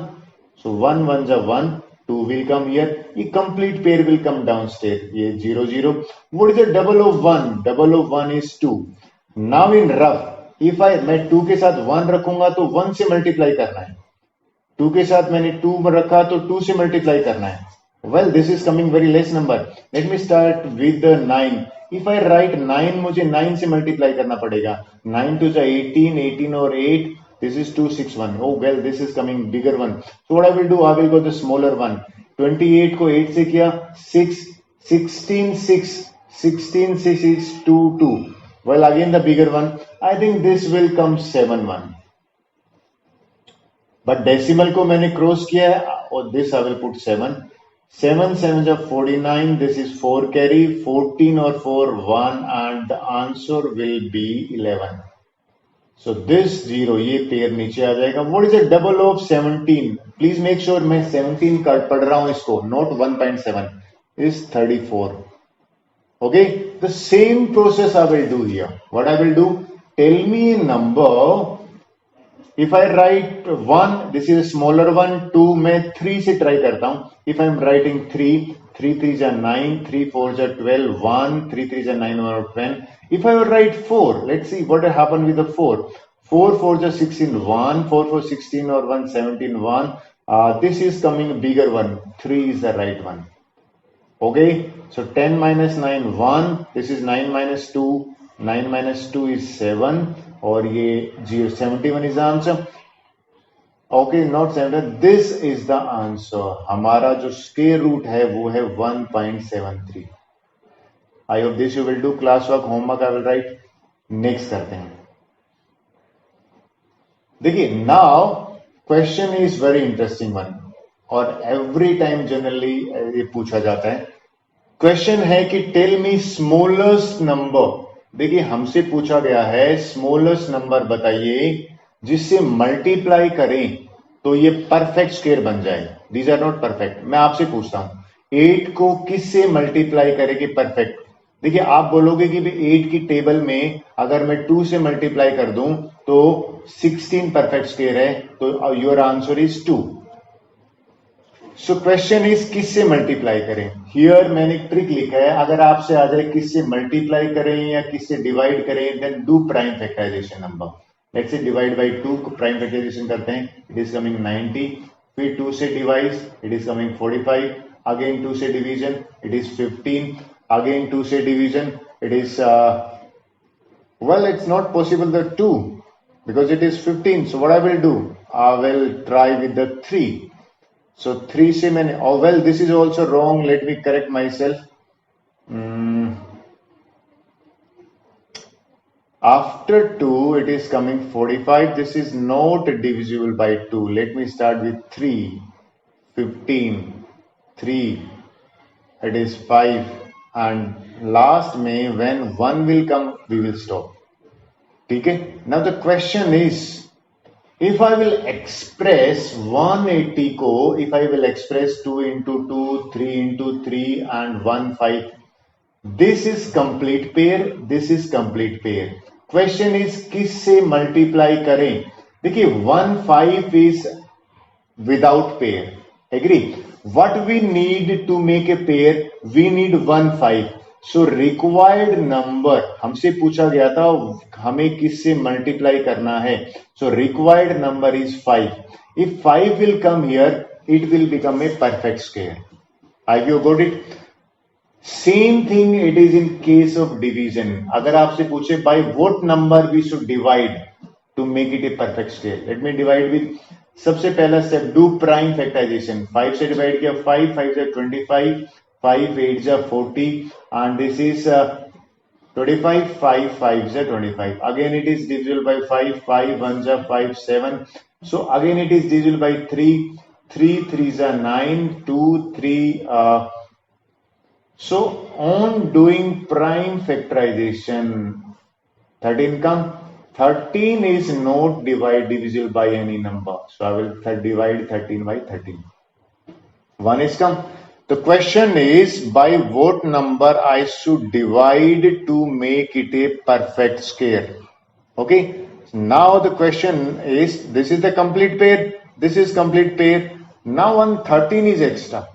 So 1 1s are 1, 2 will come here. ये complete pair will come downstairs. ये 0 0. What is the double of 1? Double of 1 is 2. Now in rough, if मैं 2 के साथ 1 रखूंगा तो 1 से multiply करना है. 2 के साथ मैंने 2 रखा तो 2 से multiply करना है. Well, this is coming very less number. Let me start with the 9. If I write 9, मुझे 9 से multiply करना पड़ेगा. 9 to the 18, 18 और 8. This is 261. Oh well, this is coming bigger one. So what I will do? I will go the smaller one. 28 को 8 से किया 6, 16 6, 16 6 is 2 2. Well, again the bigger one. I think this will come 7 1. But decimal को मैंने cross किया है और this I will put 7. 7 7s are 49. This is 4 carry. 14 or 4 1 and the answer will be 11. So this 0 ये pair नीचे आ जाएगा. What is the double of 17? Please make sure मैं 17 का पढ़ रहा हूँ इसको, not 1.7. Is 34. Okay, the same process I will do here. What I will do? Tell me a number. If I write 1, this is a smaller one. 2 मैं 3 से try करता हूँ. If I am writing 3, 3 3s are 9, 3 4s are 12, 1, 3 3s are 9, 1 or 10. If I would write 4, let's see what happened with the 4. 4 4s are 16, 1, 4 4 16 or 1 17, 1. This is coming a bigger one. 3 is the right one. Okay, so 10 minus 9, 1. This is 9 minus 2. 9 minus 2 is 7. और ये 71 is the answer. Okay not 7, this is the answer. हमारा जो square root है वो है 1.73. I hope this you will do. Class work homework I will right. Next करते हैं. देखिए now question is very interesting one और एवरी टाइम जनरली ये पूछा जाता है. क्वेश्चन है कि टेल मी स्मॉलेस्ट नंबर. देखिए हमसे पूछा गया है स्मॉलेस्ट नंबर बताइए जिससे मल्टीप्लाई करें तो ये परफेक्ट स्क्वायर बन जाए. These are not perfect. मैं आपसे पूछता हूं 8 को किससे मल्टीप्लाई करें कि परफेक्ट. देखिए आप बोलोगे कि 8 की टेबल में अगर मैं 2 से मल्टीप्लाई कर दूं तो 16 परफेक्ट स्क्वायर है. तो your answer is 2. So question is किससे मल्टीप्लाई करें. हियर मैंने एक ट्रिक लिखा है. अगर आपसे आ जाए किससे मल्टीप्लाई करें या किससे डिवाइड करें then do prime factorisation number. Let's say divide by 2 को प्राइम फैक्टराइजेशन करते हैं. It is coming 90. फिर 2 से divide it is coming 45. Again 2 से डिवीजन इट इज 15. अगेन 2 से division it is well it's not possible the 2 because it is 15. So what I will do, I will try with the 3. So 3 से मैंने well this is also wrong. Let me correct myself. After 2 it is coming 45. This is not divisible by 2. Let me start with 3, 15, 3, it is 5 and last में when 1 will come we will stop. ठीक है. Now the question is if I will express 180 को if I will express 2 into 2, 3 into 3 and 1 5. This is complete pair. This is complete pair. Question is किससे multiply करें. देखिए 1 5 is without pair. Agree. What we need to make a pair we need 1 5. So required number हमसे पूछा गया था हमें किससे multiply करना है. So required number is 5. If 5 will come here it will become a perfect square. I you got it. Same thing it is in case of division. अगर आपसे पूछे bye what number we should divide to make it a perfect square. Let me divide with सबसे पहला step do prime factorisation. 5 से divide किया 5 5 से 25 5 8 से 40 and this is 25 5 5 से 25. Again it is divisible by 5 5 1 से 5 7. So again it is divisible by 3 3 3 से 9 2 3 So on doing prime factorization 13 come. 13 is not divisible by any number. So I will divide 13 by 13. 1 is come. The question is by what number I should divide to make it a perfect square. Okay. Now the question is this is the complete pair. This is complete pair. Now one 13 is extra.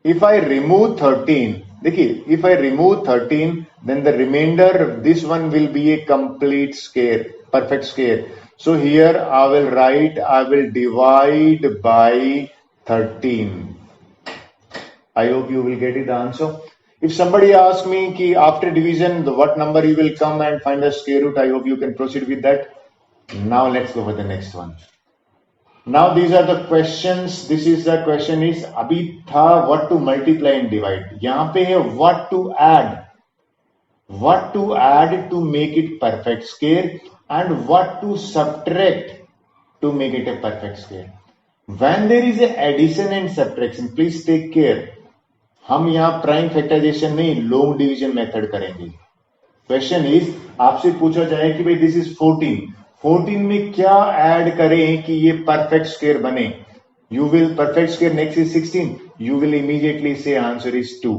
If I remove 13. देखिए if I remove 13 then the remainder this one will be a complete square, perfect square. So here I will write I will divide by 13. I hope you will get it the answer. If somebody asks me ki after division what number you will come and find the square root, I hope you can proceed with that. Now let's go for the next one. Now these are the questions. This is the question is अभी था what to multiply and divide. यहाँ पे है what to add. What to add to make it perfect square and what to subtract to make it a perfect square. When there is a addition and subtraction, please take care. हम यहाँ prime factorisation नहीं long division method करेंगे. Question is आपसे पूछा जाए कि भाई this is 14 में क्या ऐड करें कि ये परफेक्ट स्क्वायर बने. You will perfect square next is 16. You will immediately से answer is 2.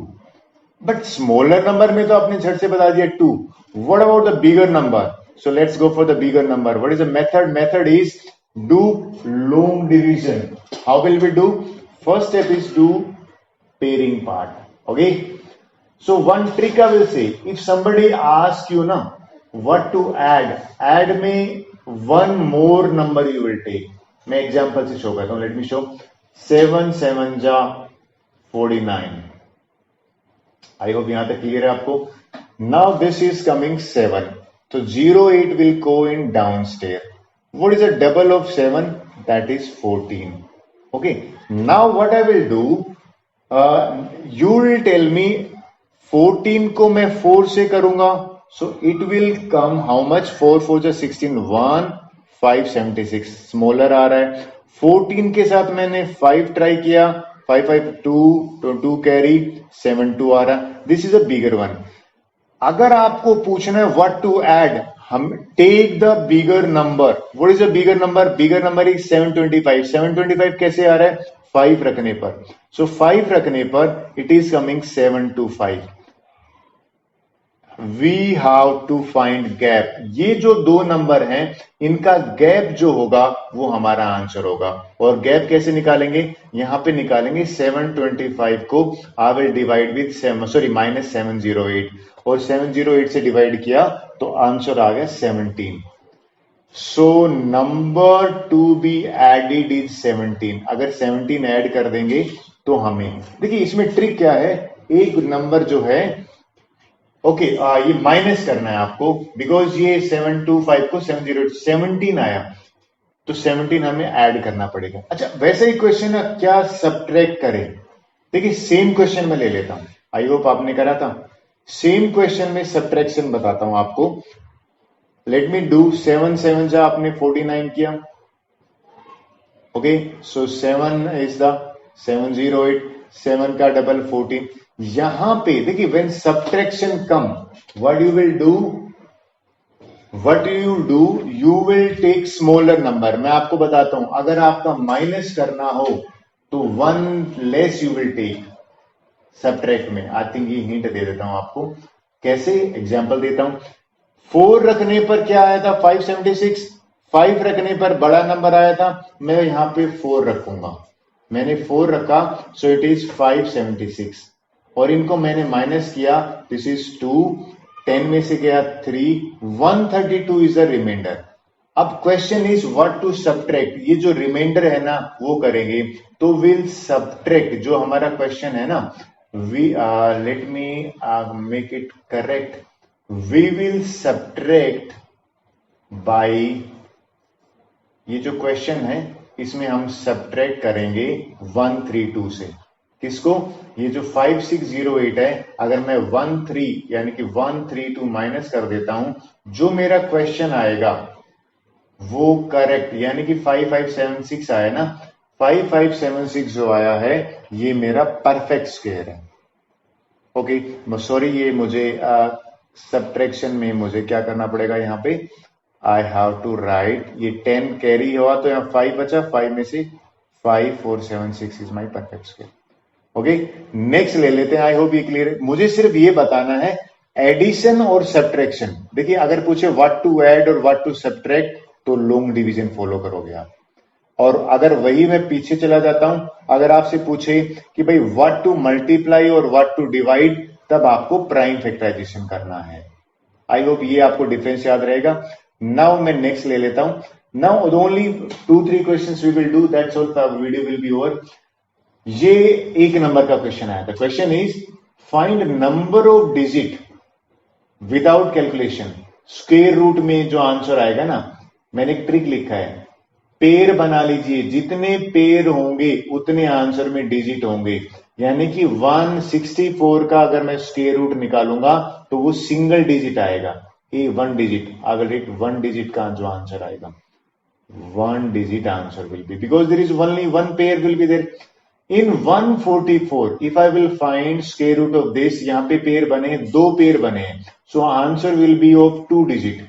But smaller number में तो आपने झट से बता दिया 2. What about the bigger number. So let's go for the bigger number. What is the method. Method is do long division. How will we do. First step is do pairing part. Okay, so one trick I will say, if somebody asks you now what to add में one more number you will take. मैं example से show करता हूं, let me show. 7 7 जा 49. आई hope यहां तक clear है आपको. नाउ दिस इज कमिंग 7, तो 08 will go in downstairs. What is the double of 7? That is 14. Okay, now what I will do, you will tell me 14 को मैं 4 से करूंगा, so it will come how much? 4 4 जा 16, 1 576 smaller आ रहा है. 14 के साथ मैंने 5 ट्राई किया, 5 5 2 कैरी 7 2 आ रहा. This is a bigger one. अगर आपको पूछना है व्हाट टू ऐड, हम take the bigger number. What is the bigger number? Bigger number is 725. 725 कैसे आ रहा है? 5 रखने पर. सो 5 रखने पर it is coming 725. We have to find gap. ये जो दो नंबर हैं इनका गैप जो होगा वो हमारा आंसर होगा. और गैप कैसे निकालेंगे? यहां पे निकालेंगे 725 को आई विल डिवाइड विद -708, और 708 से डिवाइड किया तो आंसर आ गया 17. So number to be added is 17. अगर 17 ऐड कर देंगे तो हमें, देखिए इसमें ट्रिक क्या है, एक नंबर जो है ओके ये माइनस करना है आपको, बिकॉज ये 725 को 17 आया, तो 17 हमें ऐड करना पड़ेगा. अच्छा, वैसा ही क्वेश्चन है, क्या सब्ट्रैक्ट करें? देखिए सेम क्वेश्चन में ले लेता हूं, आई होप आपने करा था. सेम क्वेश्चन में सब्ट्रैक्शन बताता हूं आपको. लेट मी डू 7 7 जा आपने 49 किया. ओके, सो 7 इज द 708, 7 का डबल 14. यहां पे देखिए when subtraction come, what you will do, you will take smaller number. मैं आपको बताता हूं, अगर आपका माइनस करना हो तो 1 less you will take subtract में. आई थिंक ये हिंट दे देता हूं आपको, कैसे एग्जांपल देता हूं. 4 रखने पर क्या आया था? 576. 5 रखने पर बड़ा नंबर आया था, मैं यहां पे 4 रखूंगा. मैंने 4 रखा, सो इट इज 576. और इनको मैंने माइनस किया, दिस इज 2, 10 में से गया 3, 132 इज द रिमाइंडर. अब question is what to subtract. ये जो रिमाइंडर है ना वो करेंगे, तो विल सब्ट्रैक्ट. जो हमारा क्वेश्चन है ना, we let me make it correct. We will subtract by, ये जो क्वेश्चन है इसमें हम सब्ट्रैक्ट करेंगे 132 से. किसको? ये जो 5608 है, अगर मैं 13 यानी कि 132 माइनस कर देता हूं, जो मेरा क्वेश्चन आएगा वो करेक्ट, यानी कि 5576 आया ना, 5576 जो आया है ये मेरा परफेक्ट स्क्वायर है. ओके, सॉरी, ये मुझे सब्ट्रैक्शन में मुझे क्या करना पड़ेगा, यहां पे आई हैव टू राइट, ये 10 कैरी हुआ तो यहां 5 बचा, 5 में से 5476 is my perfect square. Okay, next ले लेते हैं. आई होप ये क्लियर है. मुझे सिर्फ ये बताना है एडिशन और सब्ट्रैक्शन. देखिए अगर पूछे व्हाट टू ऐड और व्हाट टू सब्ट्रैक्ट, तो लॉन्ग डिवीजन फॉलो करोगे आप. और अगर वही मैं पीछे चला जाता हूं, अगर आपसे पूछे कि भाई व्हाट टू मल्टीप्लाई और व्हाट टू डिवाइड, तब आपको प्राइम फैक्टराइजेशन करना है. आई होप ये आपको डिफरेंस याद रहेगा. नाउ मैं नेक्स्ट ले लेता हूं. Now only 2-3 questions we will do, that's all, video will be over. ये एक नंबर का क्वेश्चन आया था. Question is find number of digit without calculation. Square root में जो आंसर आएगा ना, मैंने एक ट्रिक लिखा है, पेयर बना लीजिए, जितने पेयर होंगे उतने आंसर में डिजिट होंगे. यानी कि 164 का अगर मैं स्क्वायर रूट निकालूंगा तो वो सिंगल डिजिट आएगा. ये 1 digit, I will right 1 digit का जो आंसर आएगा, 1 digit answer will be, because there is only one pair will be there. In 144, if I will find square root of this, यहाँ पे पेयर बने हैं, 2 pair बने हैं, so answer will be of 2 digit.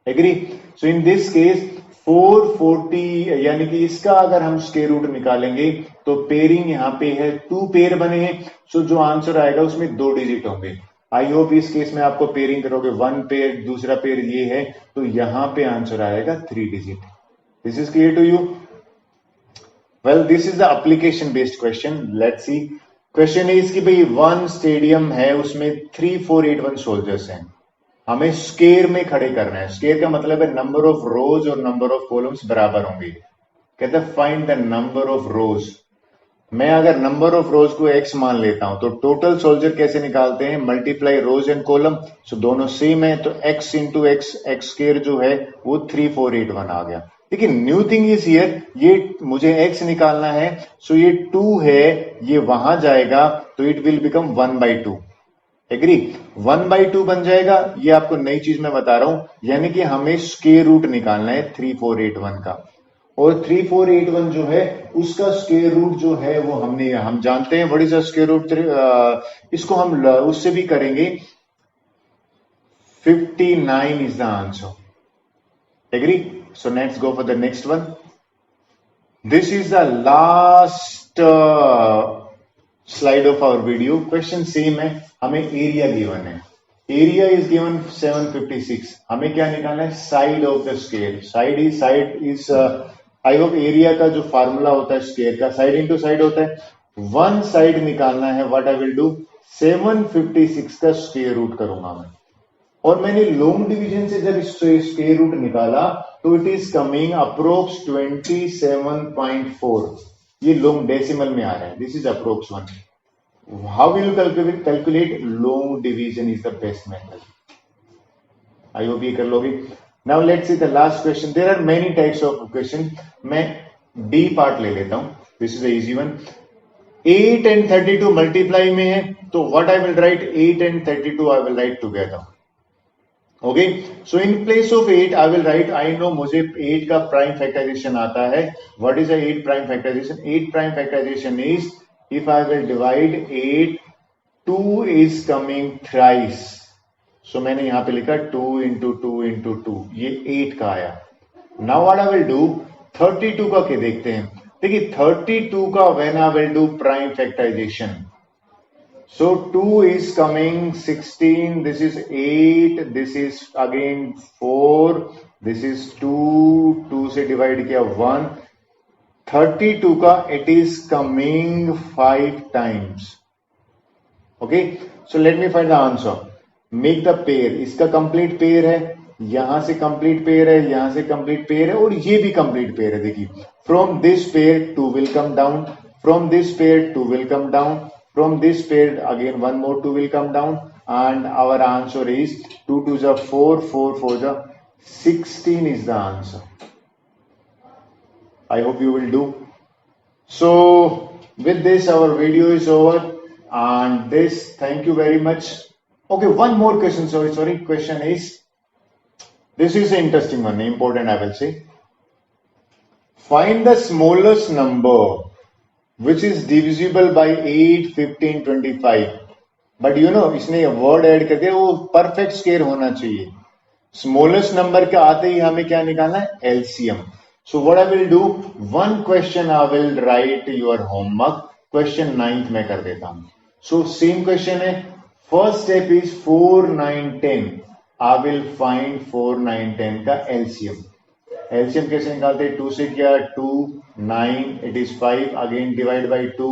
Agree? So in this case 440, यानी कि इसका अगर हम स्क्वायर रूट निकालेंगे तो पेयरिंग यहाँ पे है, 2 पेयर बने हैं, so जो आंसर आएगा उसमें 2 डिजिट होंगे. आई होप इस केस में आपको पेयरिंग करोगे, 1 पेयर दूसरा पेयर ये है, तो यहां पे आंसर आएगा 3 digit. This is clear to you? Well, this is the application based question. Let's see. Question is कि भाई वन स्टेडियम है, उसमें 3481 सोल्जर्स हैं, हमें स्केयर में खड़े करना है। स्केयर का मतलब है नंबर ऑफ रोज और नंबर ऑफ कॉलम्स बराबर होंगे। कहते हैं फाइंड द नंबर ऑफ रोज। मैं अगर नंबर ऑफ रोज को x मान लेता हूं तो टोटल सोल्जर कैसे निकालते हैं, मल्टीप्लाई रोज एंड कॉलम। सो दोनों सेम है, तो x into x, x square जो है वो 3481 आ गया। लेकिन न्यू थिंग इज हियर, ये मुझे x निकालना है, सो ये 2 है, ये वहां जाएगा तो इट विल बिकम 1/2। एग्री, 1/2 बन जाएगा। ये आपको नई चीज मैं बता रहा हूं, यानी कि हमें स्क्वायर रूट निकालना है 3481 का, और 3481 जो है उसका स्क्वायर रूट जो है वो हम जानते हैं what is the square root. इसको हम उससे भी करेंगे। 59 is the answer. Agree, so let's go for the next one. This is the last slide of our video. Question same है, हमें एरिया गिवन है। एरिया इज गिवन 756, हमें क्या निकालना है, side of the square. Side is I hope area का जो formula होता है स्क्वायर का, साइड इंटू साइड होता है। वन साइड निकालना है, व्हाट आई विल डू, 756 का स्क्वायर रूट करूंगा मैं। और मैंने लॉन्ग डिवीजन से जब स्क्वायर रूट निकाला तो इट इज कमिंग अप्रोक्स 27.4। ये लॉन्ग डेसिमल में आ रहा है, this is approx one. How will you calculate, long division is the best method. I hope ये कर लोगे। Now let's see the last question. There are many types of question, मैं D part ले लेता हूं, this is the easy one. 8 and 32 multiply में है, तो what I will write, 8 and 32 I will write together. Okay, so in place of 8 I will write, I know मुझे 8 का prime factorization आता है। What is the 8 prime factorization, 8 prime factorization is, if I will divide 8, 2 is coming thrice. So मैंने यहां पे लिखा 2 into 2 into 2, ये 8 का आया। Now what I will do, 32 का क्या देखते हैं। देखिए 32 का when I will do prime factorization, so 2 is coming 16, this is 8, this is again 4, this is 2, 2 से डिवाइड किया 1, 32 का it is coming 5 times. Okay, so let me find the answer. Make the pair, इसका complete pair है, यहां से complete pair है, यहां से कंप्लीट पेयर है, और ये भी कंप्लीट पेयर है। देखिए from this pair 2 will come down, from this pair 2 will come down, from this pair again one more 2 will come down, and our answer is 2 2s are 4, 4 4s are 16 is the answer. I hope you will do. So with this our video is over, and this, thank you very much. Okay, one more question, sorry, question is, this is an interesting one, important I will say. Find the smallest number which is divisible by 8, 15, 25. But you know इसने word add करके वो perfect square होना चाहिए। Smallest number के आते ही हमें क्या निकालना है, LCM. So what I will do, one question I will right your homework, question 9th में कर देता हूं। सो सेम क्वेश्चन है, first step is 4, 9, 10। I will find 4, 9, 10 का एलसीएम। एलसीएम कैसे निकालते हैं, 2 से किया 2, 9, it is 5, again divide by 2,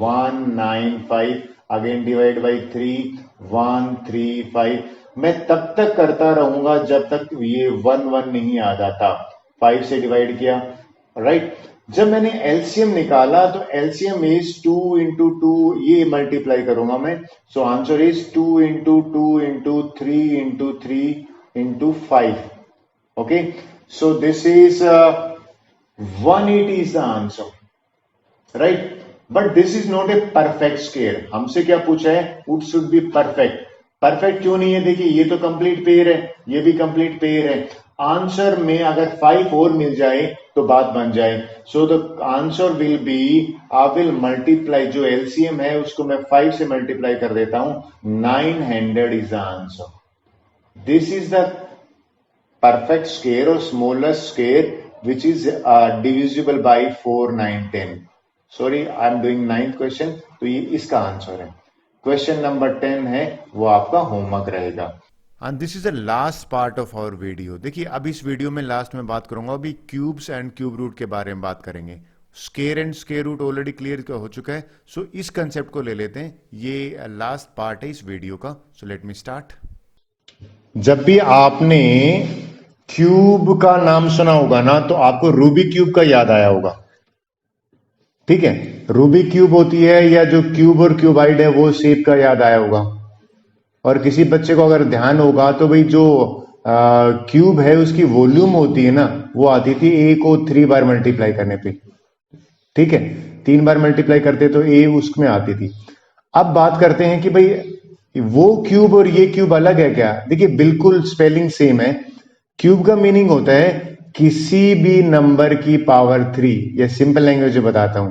1, 9, 5, again divide by 3, 1, 3, 5। मैं तब तक करता रहूंगा जब तक ये 1 1 नहीं आ जाता। 5 से डिवाइड किया, राइट। जब मैंने एलसीएम निकाला तो एलसीएम इज 2 इंटू 2, ये मल्टीप्लाई करूंगा मैं। So answer is 2 into 2 into 3 into 3 into 5। Okay, so this is 180 is the answer, right? But this is not a perfect square. हमसे क्या पूछा है, it should be perfect. Perfect क्यों नहीं है, देखिए ये तो कंप्लीट पेयर है, ये भी कंप्लीट पेयर है। आंसर में अगर 5 और मिल जाए तो बात बन जाए। So the answer will B, I will multiply, जो एलसीएम है उसको मैं 5 से मल्टीप्लाई कर देता हूं, 900 is the answer. This is the perfect square or smallest square which is divisible by 4, 9, 10. Sorry, I am doing 9th question, तो ये इसका आंसर है। क्वेश्चन नंबर 10 है, वो आपका होमवर्क रहेगा। And this is the last part of our video. देखिए अब इस वीडियो में लास्ट में बात करूंगा, अभी क्यूब्स एंड क्यूब रूट के बारे में बात करेंगे। Square and square root already clear हो चुका है। सो इस कंसेप्ट को ले लेते हैं, ये लास्ट पार्ट है इस वीडियो का। सो लेट मी स्टार्ट। जब भी आपने क्यूब का नाम सुना होगा ना, तो आपको रूबिक क्यूब का याद आया होगा, ठीक है। रूबिक क्यूब होती है, या जो क्यूब और क्यूबाइड है वो शेप का याद आया होगा। और किसी बच्चे को अगर ध्यान होगा तो भाई जो क्यूब है उसकी वॉल्यूम होती है ना, वो आती थी ए को 3 बार मल्टीप्लाई करने पे, ठीक है। 3 बार मल्टीप्लाई करते तो ए उसमें आती थी। अब बात करते हैं कि भाई वो क्यूब और ये क्यूब अलग है क्या? देखिए बिल्कुल स्पेलिंग सेम है। क्यूब का मीनिंग होता है किसी भी नंबर की पावर 3, या सिंपल लैंग्वेज में बताता हूं,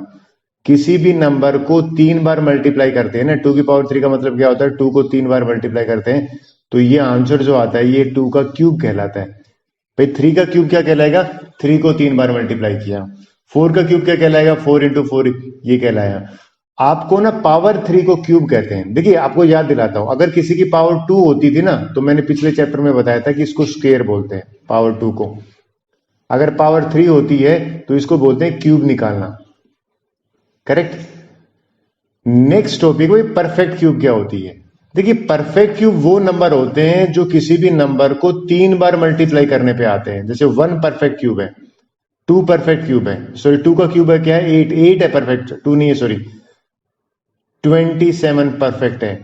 किसी भी नंबर को 3 बार मल्टीप्लाई करते हैं ना। 2 की पावर 3 का मतलब क्या होता है? 2 को 3 बार मल्टीप्लाई करते हैं, तो ये आंसर जो आता है ये 2 का क्यूब कहलाता है। भाई 3 का क्यूब क्या कहलाएगा? 3 को 3 बार मल्टीप्लाई किया। 4 का क्यूब क्या कहलाएगा? 4 इंटू 4 ये कहलाएगा। आपको ना पावर 3 को क्यूब कहते हैं। देखिए आपको याद दिलाता हूं, अगर किसी की पावर 2 होती थी ना, तो मैंने पिछले चैप्टर में बताया था कि इसको स्क्वायर बोलते हैं, पावर 2 को। अगर पावर 3 होती है तो इसको बोलते हैं क्यूब निकालना, करेक्ट। नेक्स्ट टॉपिक, भाई परफेक्ट क्यूब क्या होती है? देखिए परफेक्ट क्यूब वो नंबर होते हैं जो किसी भी नंबर को 3 बार मल्टीप्लाई करने पे आते हैं। जैसे 1 परफेक्ट क्यूब है, 2 परफेक्ट क्यूब है, सॉरी 2 का क्यूब है क्या है? 8 है परफेक्ट, 2 नहीं है सॉरी, 27 परफेक्ट है,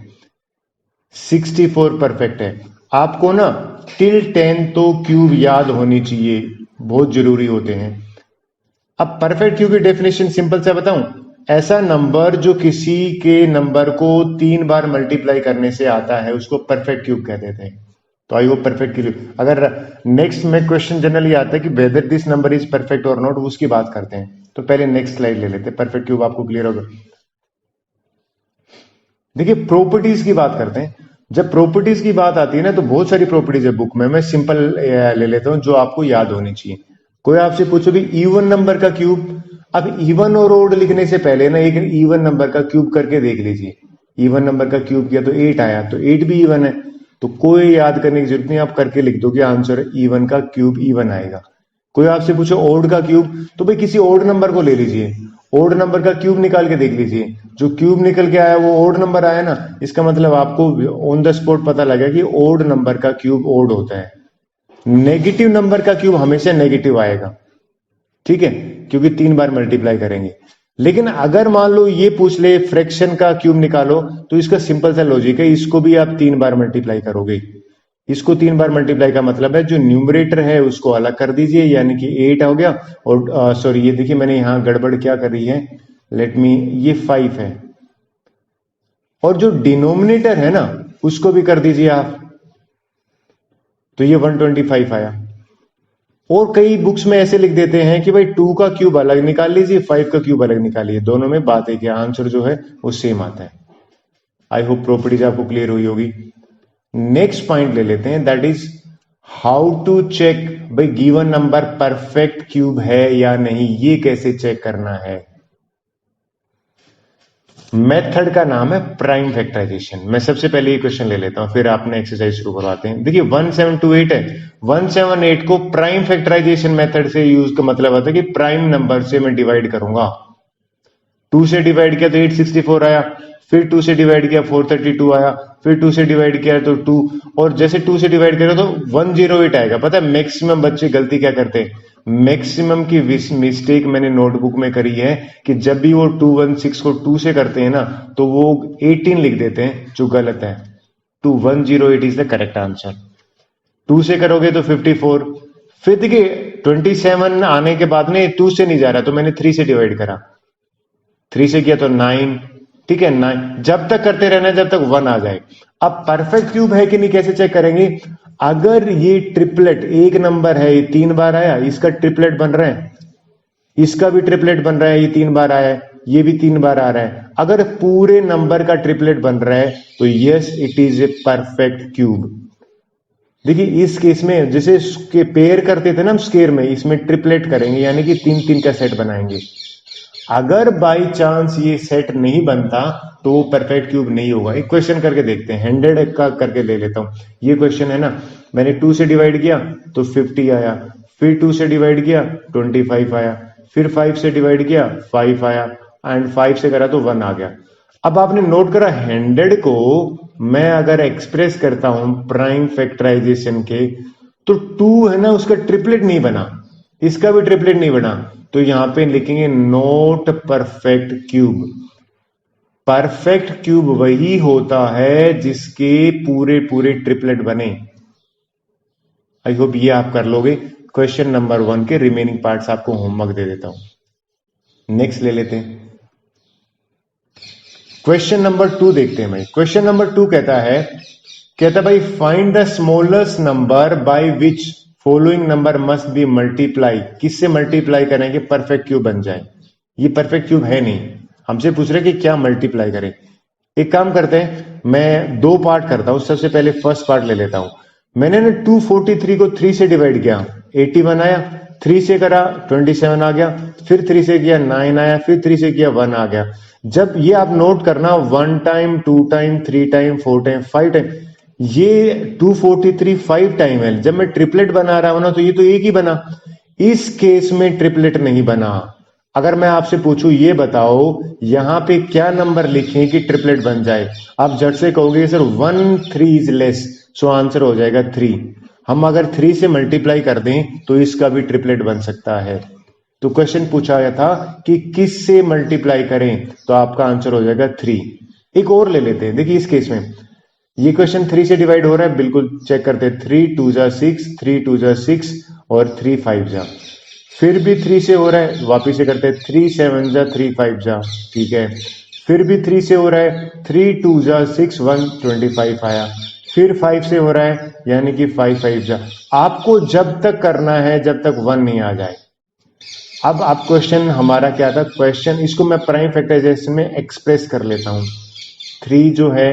64 परफेक्ट है। आपको ना टिल 10 तो क्यूब याद होनी चाहिए, बहुत जरूरी होते हैं। अब परफेक्ट क्यूब की डेफिनेशन सिंपल से बताऊं, ऐसा नंबर जो किसी के नंबर को 3 बार मल्टीप्लाई करने से आता है उसको परफेक्ट क्यूब कह देते हैं। तो आई होप परफेक्ट क्यूब। अगर नेक्स्ट में क्वेश्चन जनरली आता है कि whether this number is perfect और नॉट, उसकी बात करते हैं। तो पहले नेक्स्ट स्लाइड ले लेते हैं, परफेक्ट क्यूब आपको क्लियर होगा। देखिए प्रॉपर्टीज की बात करते हैं। जब प्रॉपर्टीज की बात आती है ना, तो बहुत सारी प्रॉपर्टीज है बुक में, मैं सिंपल ले लेता हूं जो आपको याद होनी चाहिए। कोई आपसे पूछो भी इवन नंबर का क्यूब, अब इवन और ओड लिखने से पहले ना एक इवन नंबर का क्यूब करके देख लीजिए। इवन नंबर का क्यूब किया तो 8 आया, तो 8 भी इवन है, तो कोई याद करने की जरूरत नहीं, आप करके लिख दो कि आंसर इवन का क्यूब इवन आएगा। कोई आपसे पूछो ओड का क्यूब, तो भाई किसी ओड नंबर को ले लीजिए, ओड नंबर का क्यूब निकाल के देख लीजिए, जो क्यूब निकल के आया वो ओड नंबर आया ना, इसका मतलब आपको ऑन द स्पॉट पता लगा कि ओड नंबर का क्यूब ओड होता है। नेगेटिव नंबर का क्यूब हमेशा नेगेटिव आएगा, ठीक है, क्योंकि 3 बार मल्टीप्लाई करेंगे। लेकिन अगर मान लो ये पूछ ले फ्रैक्शन का क्यूब निकालो, तो इसका सिंपल सा लॉजिक है, इसको भी आप 3 बार मल्टीप्लाई करोगे। इसको 3 बार मल्टीप्लाई का मतलब है जो न्यूमरेटर है उसको अलग कर दीजिए, यानी कि 8 हो गया। और सॉरी ये देखिए मैंने यहां गड़बड़ क्या कर रही है, लेट मी, ये 5 है, और जो डिनोमिनेटर है ना उसको भी कर दीजिए आप, तो ये 125 आया। और कई बुक्स में ऐसे लिख देते हैं कि भाई 2 का क्यूब अलग निकाल लीजिए, 5 का क्यूब अलग निकालिए, दोनों में बात है कि आंसर जो है वो सेम आता है। आई होप प्रॉपर्टीज आपको क्लियर हुई होगी। नेक्स्ट पॉइंट ले लेते हैं, that is how to check भाई गिवन नंबर परफेक्ट क्यूब है या नहीं, ये कैसे चेक करना है। मेथड का नाम है प्राइम फैक्टराइजेशन। मैं सबसे पहले ये क्वेश्चन ले लेता हूं, फिर आपने एक्सरसाइज शुरू करवाते हैं। देखिए 1728 है, 178 को प्राइम फैक्टराइजेशन मेथड से यूज का मतलब आता है कि प्राइम नंबर से मैं डिवाइड करूंगा। 2 से डिवाइड किया तो 864 आया, फिर 2 से डिवाइड किया 432 आया, फिर 2 से डिवाइड किया तो 2, और जैसे 2 से डिवाइड करो तो 108 आएगा। पता है मैक्सिमम बच्चे गलती क्या करते हैं, मैक्सिमम की मिस्टेक मैंने नोटबुक में करी है कि जब भी वो 216 को 2 से करते हैं ना, तो वो 18 लिख देते हैं, जो गलत है। 2108 इज द करेक्ट आंसर। 2 से करोगे तो 54, फिर देखिए 27 आने के बाद में 2 से नहीं जा रहा, तो मैंने 3 से डिवाइड करा, 3 से किया तो 9, ठीक है 9, जब तक करते रहना जब तक 1 आ जाए। अब परफेक्ट क्यूब है कि नहीं कैसे चेक करेंगे, अगर ये ट्रिपलेट एक नंबर है, ये 3 बार आया, इसका ट्रिपलेट बन रहा है, इसका भी ट्रिपलेट बन रहा है, ये 3 बार आया है, ये भी 3 बार आ रहा है, अगर पूरे नंबर का ट्रिपलेट बन रहा है तो yes it is a perfect cube. देखिए इस केस में जैसे पेयर करते थे ना हम स्केयर में, इसमें ट्रिपलेट करेंगे यानी कि 3-3 का सेट बनाएंगे। अगर बाई चांस ये सेट नहीं बनता तो वो परफेक्ट क्यूब नहीं होगा। एक क्वेश्चन करके देखते हैं, 100 का करके ले लेता हूं। ये क्वेश्चन है ना, मैंने 2 से डिवाइड किया तो 50 आया, फिर 2 से डिवाइड किया 25 आया, फिर 5 से डिवाइड किया 5 आया, एंड 5 से करा तो 1 आ गया। अब आपने नोट करा 100 को मैं अगर एक्सप्रेस करता हूं प्राइम फैक्टराइजेशन के, तो 2 है ना, उसका ट्रिपलेट नहीं बना, इसका भी ट्रिपलेट नहीं बना, तो यहां पे लिखेंगे note perfect cube. Perfect cube वही होता है जिसके पूरे पूरे ट्रिपलेट बने। आई होप ये आप कर लोगे। क्वेश्चन नंबर 1 के रिमेनिंग पार्ट्स आपको होमवर्क दे देता हूं। नेक्स्ट ले लेते हैं, क्वेश्चन नंबर 2 देखते हैं भाई। क्वेश्चन नंबर 2 कहता भाई find the smallest number by which following number must be multiply. किससे मल्टीप्लाई करेंगे परफेक्ट क्यूब बन जाए? ये परफेक्ट क्यूब है नहीं, हमसे पूछ रहे कि क्या मल्टीप्लाई करें। एक काम करते हैं, मैं 2 पार्ट करता हूं। सबसे पहले फर्स्ट पार्ट ले लेता हूं। मैंने ना 243 को 3 से डिवाइड किया, 81 आया। 3 से करा 27 आ गया, फिर 3 से किया 9 आया, फिर 3 से किया 1 आ गया। जब ये आप नोट करना 1 time, 2 time, 3 time, 4 time, 5 time, ये 243 5 टाइम है। जब मैं ट्रिपलेट बना रहा हूं ना, तो ये तो एक ही बना। इस केस में ट्रिपलेट नहीं बना। अगर मैं आपसे पूछूं ये बताओ यहां पे क्या नंबर लिखें कि ट्रिपलेट बन जाए, आप झट से कहोगे sir 1 3 is less, so answer हो जाएगा 3। हम अगर 3 से मल्टीप्लाई कर दें तो इसका भी ट्रिपलेट बन सकता है। तो क्वेश्चन पूछा गया था कि किस से मल्टीप्लाई करें, तो आपका आंसर हो जाएगा 3। एक और ले लेते हैं, देखिए इस केस में ये क्वेश्चन 3 से डिवाइड हो रहा है, बिल्कुल चेक करते हैं। 3 2 जा 6, 3 2 जा 6 और 3 5 जा, फिर भी 3 से हो रहा है, वापिस से करते हैं। 3 7 जा 3 5 जा, ठीक है। फिर भी 3 से हो रहा है, 3 2 जा 6 1 25 आया। फिर 5 से हो रहा है, यानी कि 5 5 जा। आपको जब तक करना है जब तक 1 नहीं आ जाए। अब आप क्वेश्चन हमारा क्या था, क्वेश्चन इसको मैं प्राइम फैक्टराइजेशन में एक्सप्रेस कर लेता हूं। 3 जो है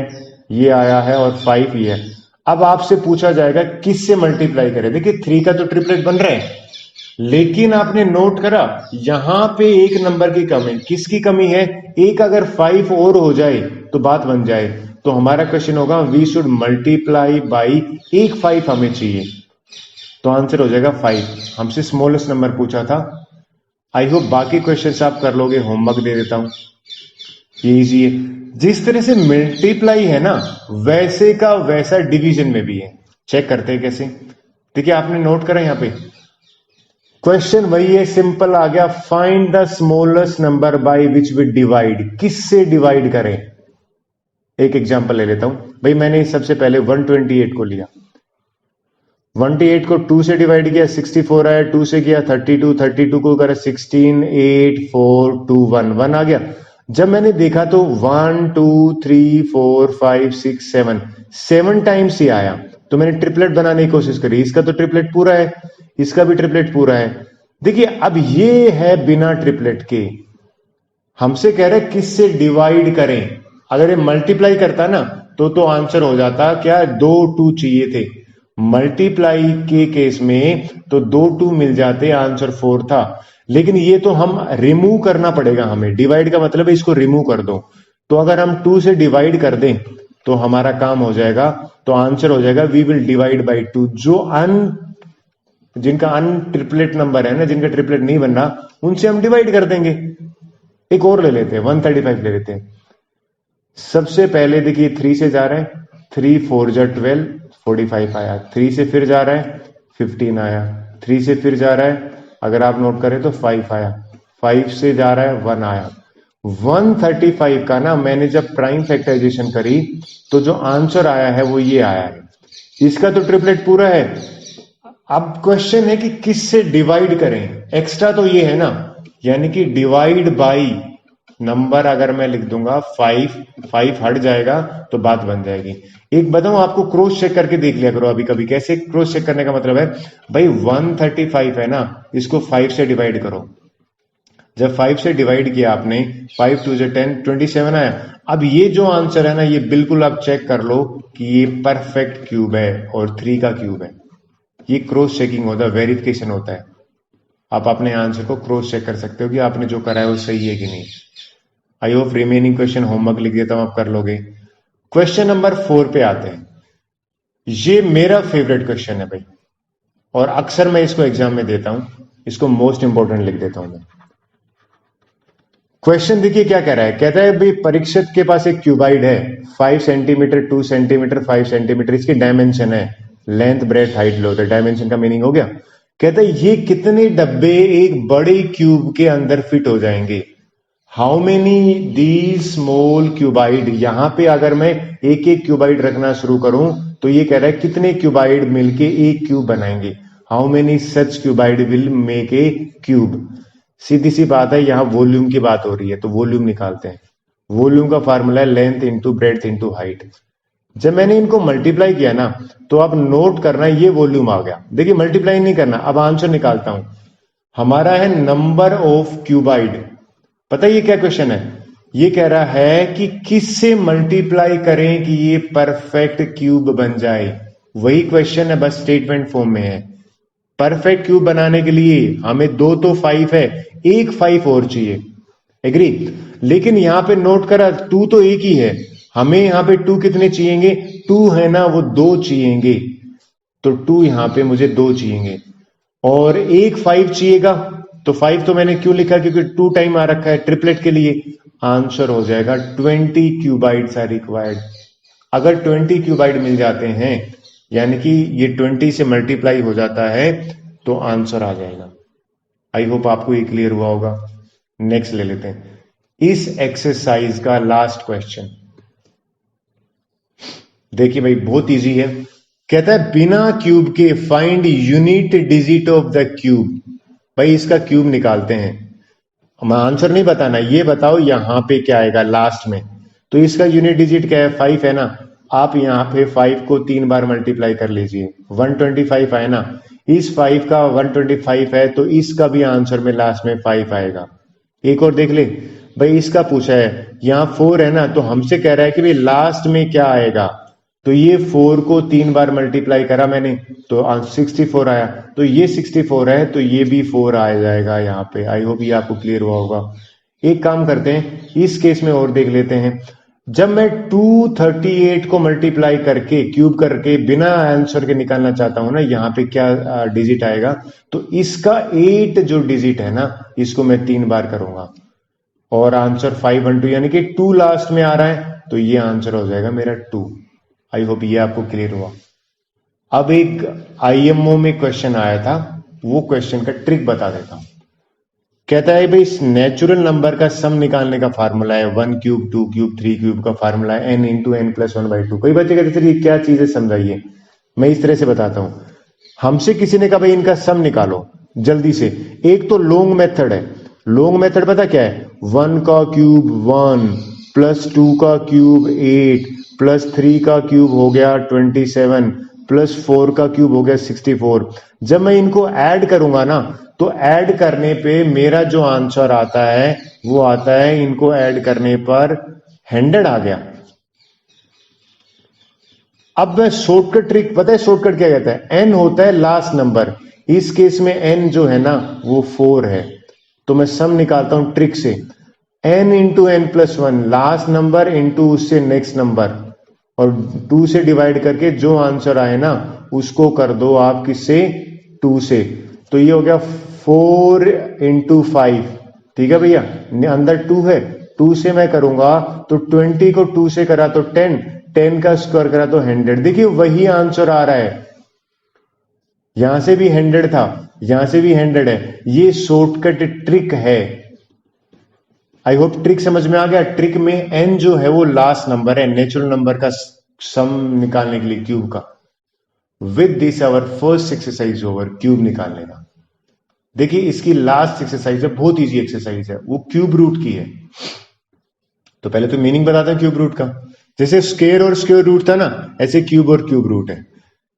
ये आया है और 5 ये है। अब आपसे पूछा जाएगा किससे मल्टीप्लाई करें। देखिए 3 का तो ट्रिपलेट बन रहा है, लेकिन आपने नोट करा यहां पे एक नंबर की कमी। किसकी कमी है? एक अगर 5 और हो जाए तो बात बन जाए। तो हमारा क्वेश्चन होगा वी शुड मल्टीप्लाई बाई एक 5 हमें चाहिए, तो आंसर हो जाएगा 5। हमसे स्मॉलेस्ट नंबर पूछा था। आई होप बाकी क्वेश्चंस आप कर लोगे, होमवर्क दे देता हूं, ये इजी है। जिस तरह से मल्टीप्लाई है ना, वैसे का वैसा डिवीजन में भी है। चेक करते हैं कैसे। देखिए आपने नोट करा यहां पे क्वेश्चन वही है, सिंपल आ गया, find the smallest number by which we divide. किससे डिवाइड करें? एक एग्जांपल ले लेता हूं भाई। मैंने सबसे पहले 128 को लिया, 128 को 2 से डिवाइड किया 64 आया, 2 से किया 32, 32 को करा 16 8 4 2 1 1 आ गया। जब मैंने देखा तो 1 2 3 4 5 6 7 7 टाइम्स ही आया, तो मैंने ट्रिपलेट बनाने की कोशिश करी। इसका तो ट्रिपलेट पूरा है, इसका भी ट्रिपलेट पूरा है। देखिए अब ये है बिना ट्रिपलेट के। हमसे कह रहे किससे डिवाइड करें। अगर ये मल्टीप्लाई करता ना तो आंसर हो जाता क्या, 2 2 चाहिए थे। मल्टीप्लाई के केस में तो 2 2 मिल जाते, आंसर 4 था। लेकिन ये तो हम रिमूव करना पड़ेगा हमें। डिवाइड का मतलब है इसको रिमूव कर दो। तो अगर हम 2 से डिवाइड कर दें तो हमारा काम हो जाएगा, तो आंसर हो जाएगा वी विल डिवाइड बाई 2। जिनका ट्रिपलेट नंबर है ना, जिनका ट्रिपलेट नहीं बन रहा, उनसे हम डिवाइड कर देंगे। एक और ले लेते हैं, 135 ले लेते हैं। सबसे पहले देखिए 3 से जा रहा है, 3 4 जा 12 45 आया। 3 से फिर जा रहा है 15 आया। 3 से फिर जा रहा है, अगर आप नोट करें तो 5 आया। 5 से जा रहा है 1 आया। 135 का ना मैंने जब प्राइम फैक्टराइजेशन करी तो जो आंसर आया है वो ये आया है। इसका तो ट्रिपलेट पूरा है। अब क्वेश्चन है कि किससे डिवाइड करें। एक्स्ट्रा तो ये है ना, यानी कि डिवाइड बाई नंबर अगर मैं लिख दूंगा 5 हट जाएगा तो बात बन जाएगी। एक बताऊं आपको, क्रॉस चेक करके देख लिया करो अभी कभी। कैसे क्रॉस चेक करने का मतलब है भाई 135 है ना, इसको 5 से डिवाइड करो। जब 5 से डिवाइड किया आपने, 5 2 10 27 आया। अब ये जो आंसर है ना, ये बिल्कुल आप चेक कर लो कि ये परफेक्ट क्यूब है और 3 का क्यूब है। ये क्रॉस चेकिंग होता है, वेरिफिकेशन होता है। आप अपने आंसर को क्रॉस चेक कर सकते हो कि आपने जो करा है वो सही है कि नहीं। I hope remaining question homework लिख देता हूं, आप कर लोगे। क्वेश्चन नंबर 4 पे आते हैं। ये मेरा फेवरेट क्वेश्चन है भाई, और अक्सर मैं इसको एग्जाम में देता हूं। इसको मोस्ट इंपोर्टेंट लिख देता हूं मैं। क्वेश्चन देखिए क्या कह रहा है, कहता है भाई परीक्षक के पास एक क्यूबाइड है 5 सेंटीमीटर 2 सेंटीमीटर 5 सेंटीमीटर, इसकी डायमेंशन है लेंथ ब्रेथ हाइट लो, तो डायमेंशन का मीनिंग हो गया। कहता है ये कितने डब्बे एक बड़े क्यूब के अंदर फिट हो जाएंगे, how many the small cuboid. यहां पे अगर मैं एक एक क्यूबाइड रखना शुरू करूं तो ये कह रहा है कितने क्यूबाइड मिलके एक क्यूब बनाएंगे, how many such cuboid will make a cube. सीधी सी बात है, यहां वॉल्यूम की बात हो रही है तो वॉल्यूम निकालते हैं। वॉल्यूम का फार्मूला है length into breadth into height. जब मैंने इनको मल्टीप्लाई किया ना तो आप नोट करना ये वॉल्यूम आ गया। देखिए मल्टीप्लाई नहीं करना, अब आंसर निकालता हूं। हमारा है नंबर ऑफ क्यूबाइड। पता है ये क्या क्वेश्चन है, ये कह रहा है कि किससे मल्टीप्लाई करें कि ये परफेक्ट क्यूब बन जाए। वही क्वेश्चन है, बस स्टेटमेंट फॉर्म में है। परफेक्ट क्यूब बनाने के लिए हमें 2 तो 5 है, एक 5 और चाहिए, एग्री। लेकिन यहां पे नोट करा 2 तो एक ही है, हमें यहां पे 2 कितने चाहिएंगे, 2 है ना वो 2 चाहिएंगे, तो 2 यहां पे मुझे 2 चाहिएंगे और एक 5 चाहिएगा। तो 5 तो मैंने क्यों लिखा, क्योंकि 2 टाइम आ रखा है ट्रिपलेट के लिए। आंसर हो जाएगा 20 क्यूबाइड्स आर रिक्वायर्ड। अगर 20 क्यूबाइड मिल जाते हैं यानी कि ये 20 से मल्टीप्लाई हो जाता है तो आंसर आ जाएगा। आई होप आपको ये क्लियर हुआ होगा। नेक्स्ट ले लेते हैं इस एक्सरसाइज का लास्ट क्वेश्चन। देखिए भाई बहुत इजी है, कहता है बिना क्यूब के find unit digit of the cube. भाई इसका क्यूब निकालते हैं, हमें आंसर नहीं बताना, ये बताओ यहां पे क्या आएगा लास्ट में। तो इसका यूनिट डिजिट क्या है, 5 है ना। आप यहां पे 5 को 3 बार मल्टीप्लाई कर लीजिए, 125 आए ना। इस 5 का 125 है तो इसका भी आंसर में लास्ट में 5 आएगा। एक और देख ले भाई, इसका पूछा है यहां 4 है ना, तो हमसे कह रहा है कि भाई लास्ट में क्या आएगा। तो ये 4 को 3 बार मल्टीप्लाई करा मैंने तो 64 आया, तो ये 64 है तो ये भी 4 आ जाएगा यहाँ पे। आई होप ये आपको क्लियर हुआ होगा। एक काम करते हैं इस केस में और देख लेते हैं। जब मैं 238 को मल्टीप्लाई करके क्यूब करके बिना आंसर के निकालना चाहता हूं ना, यहाँ पे क्या डिजिट आएगा, तो इसका 8 जो डिजिट है ना इसको मैं 3 बार करूंगा और आंसर 512 यानी कि 2 लास्ट में आ रहा है तो ये आंसर हो जाएगा मेरा 2। आई होप ये आपको क्लियर हुआ। अब एक आईएमओ में क्वेश्चन आया था, वो क्वेश्चन का ट्रिक बता देता हूं। कहता है भाई इस नेचुरल नंबर का सम निकालने का फार्मूला है 1 क्यूब 2 क्यूब 3 क्यूब का फार्मूला है n इंटू n प्लस 1/2। कई बच्चे कहते थे ये क्या चीज है समझाइए, मैं इस तरह से बताता हूं। हमसे किसी ने कहा भाई इनका सम निकालो जल्दी से। एक तो लॉन्ग मेथड है, लॉन्ग मेथड पता क्या है, 1 का क्यूब 1 प्लस 2 का क्यूब 8 प्लस 3 का क्यूब हो गया 27 प्लस 4 का क्यूब हो गया 64। जब मैं इनको ऐड करूंगा ना तो ऐड करने पे मेरा जो आंसर आता है वो आता है, इनको ऐड करने पर 100 आ गया। अब मैं शॉर्टकट ट्रिक, पता है शॉर्टकट क्या कहता है, n होता है लास्ट नंबर, इस केस में n जो है ना वो 4 है, तो मैं सम निकालता हूं ट्रिक से, n into n plus 1 last number into उससे नेक्स्ट नंबर और 2 से डिवाइड करके जो आंसर आए ना उसको कर दो आप किससे, 2 से। तो ये हो गया 4 इंटू 5, ठीक है भैया, अंदर 2 है, 2 से मैं करूंगा तो 20 को 2 से करा तो 10, 10 का स्क्वायर करा तो 100। देखिए वही आंसर आ रहा है, यहां से भी 100 था यहां से भी 100 है। ये शॉर्टकट ट्रिक है। आई होप ट्रिक समझ में आ गया। ट्रिक में n जो है वो लास्ट नंबर है, नेचुरल नंबर का सम निकालने के लिए क्यूब का। With this our first exercise over, cube निकालने का। देखिए इसकी लास्ट एक्सरसाइज है, बहुत इजी एक्सरसाइज है, वो क्यूब रूट की है। तो पहले तो मीनिंग बताते हैं क्यूब रूट का। जैसे स्क्वायर और स्क्वायर रूट था ना, ऐसे क्यूब और क्यूब रूट है।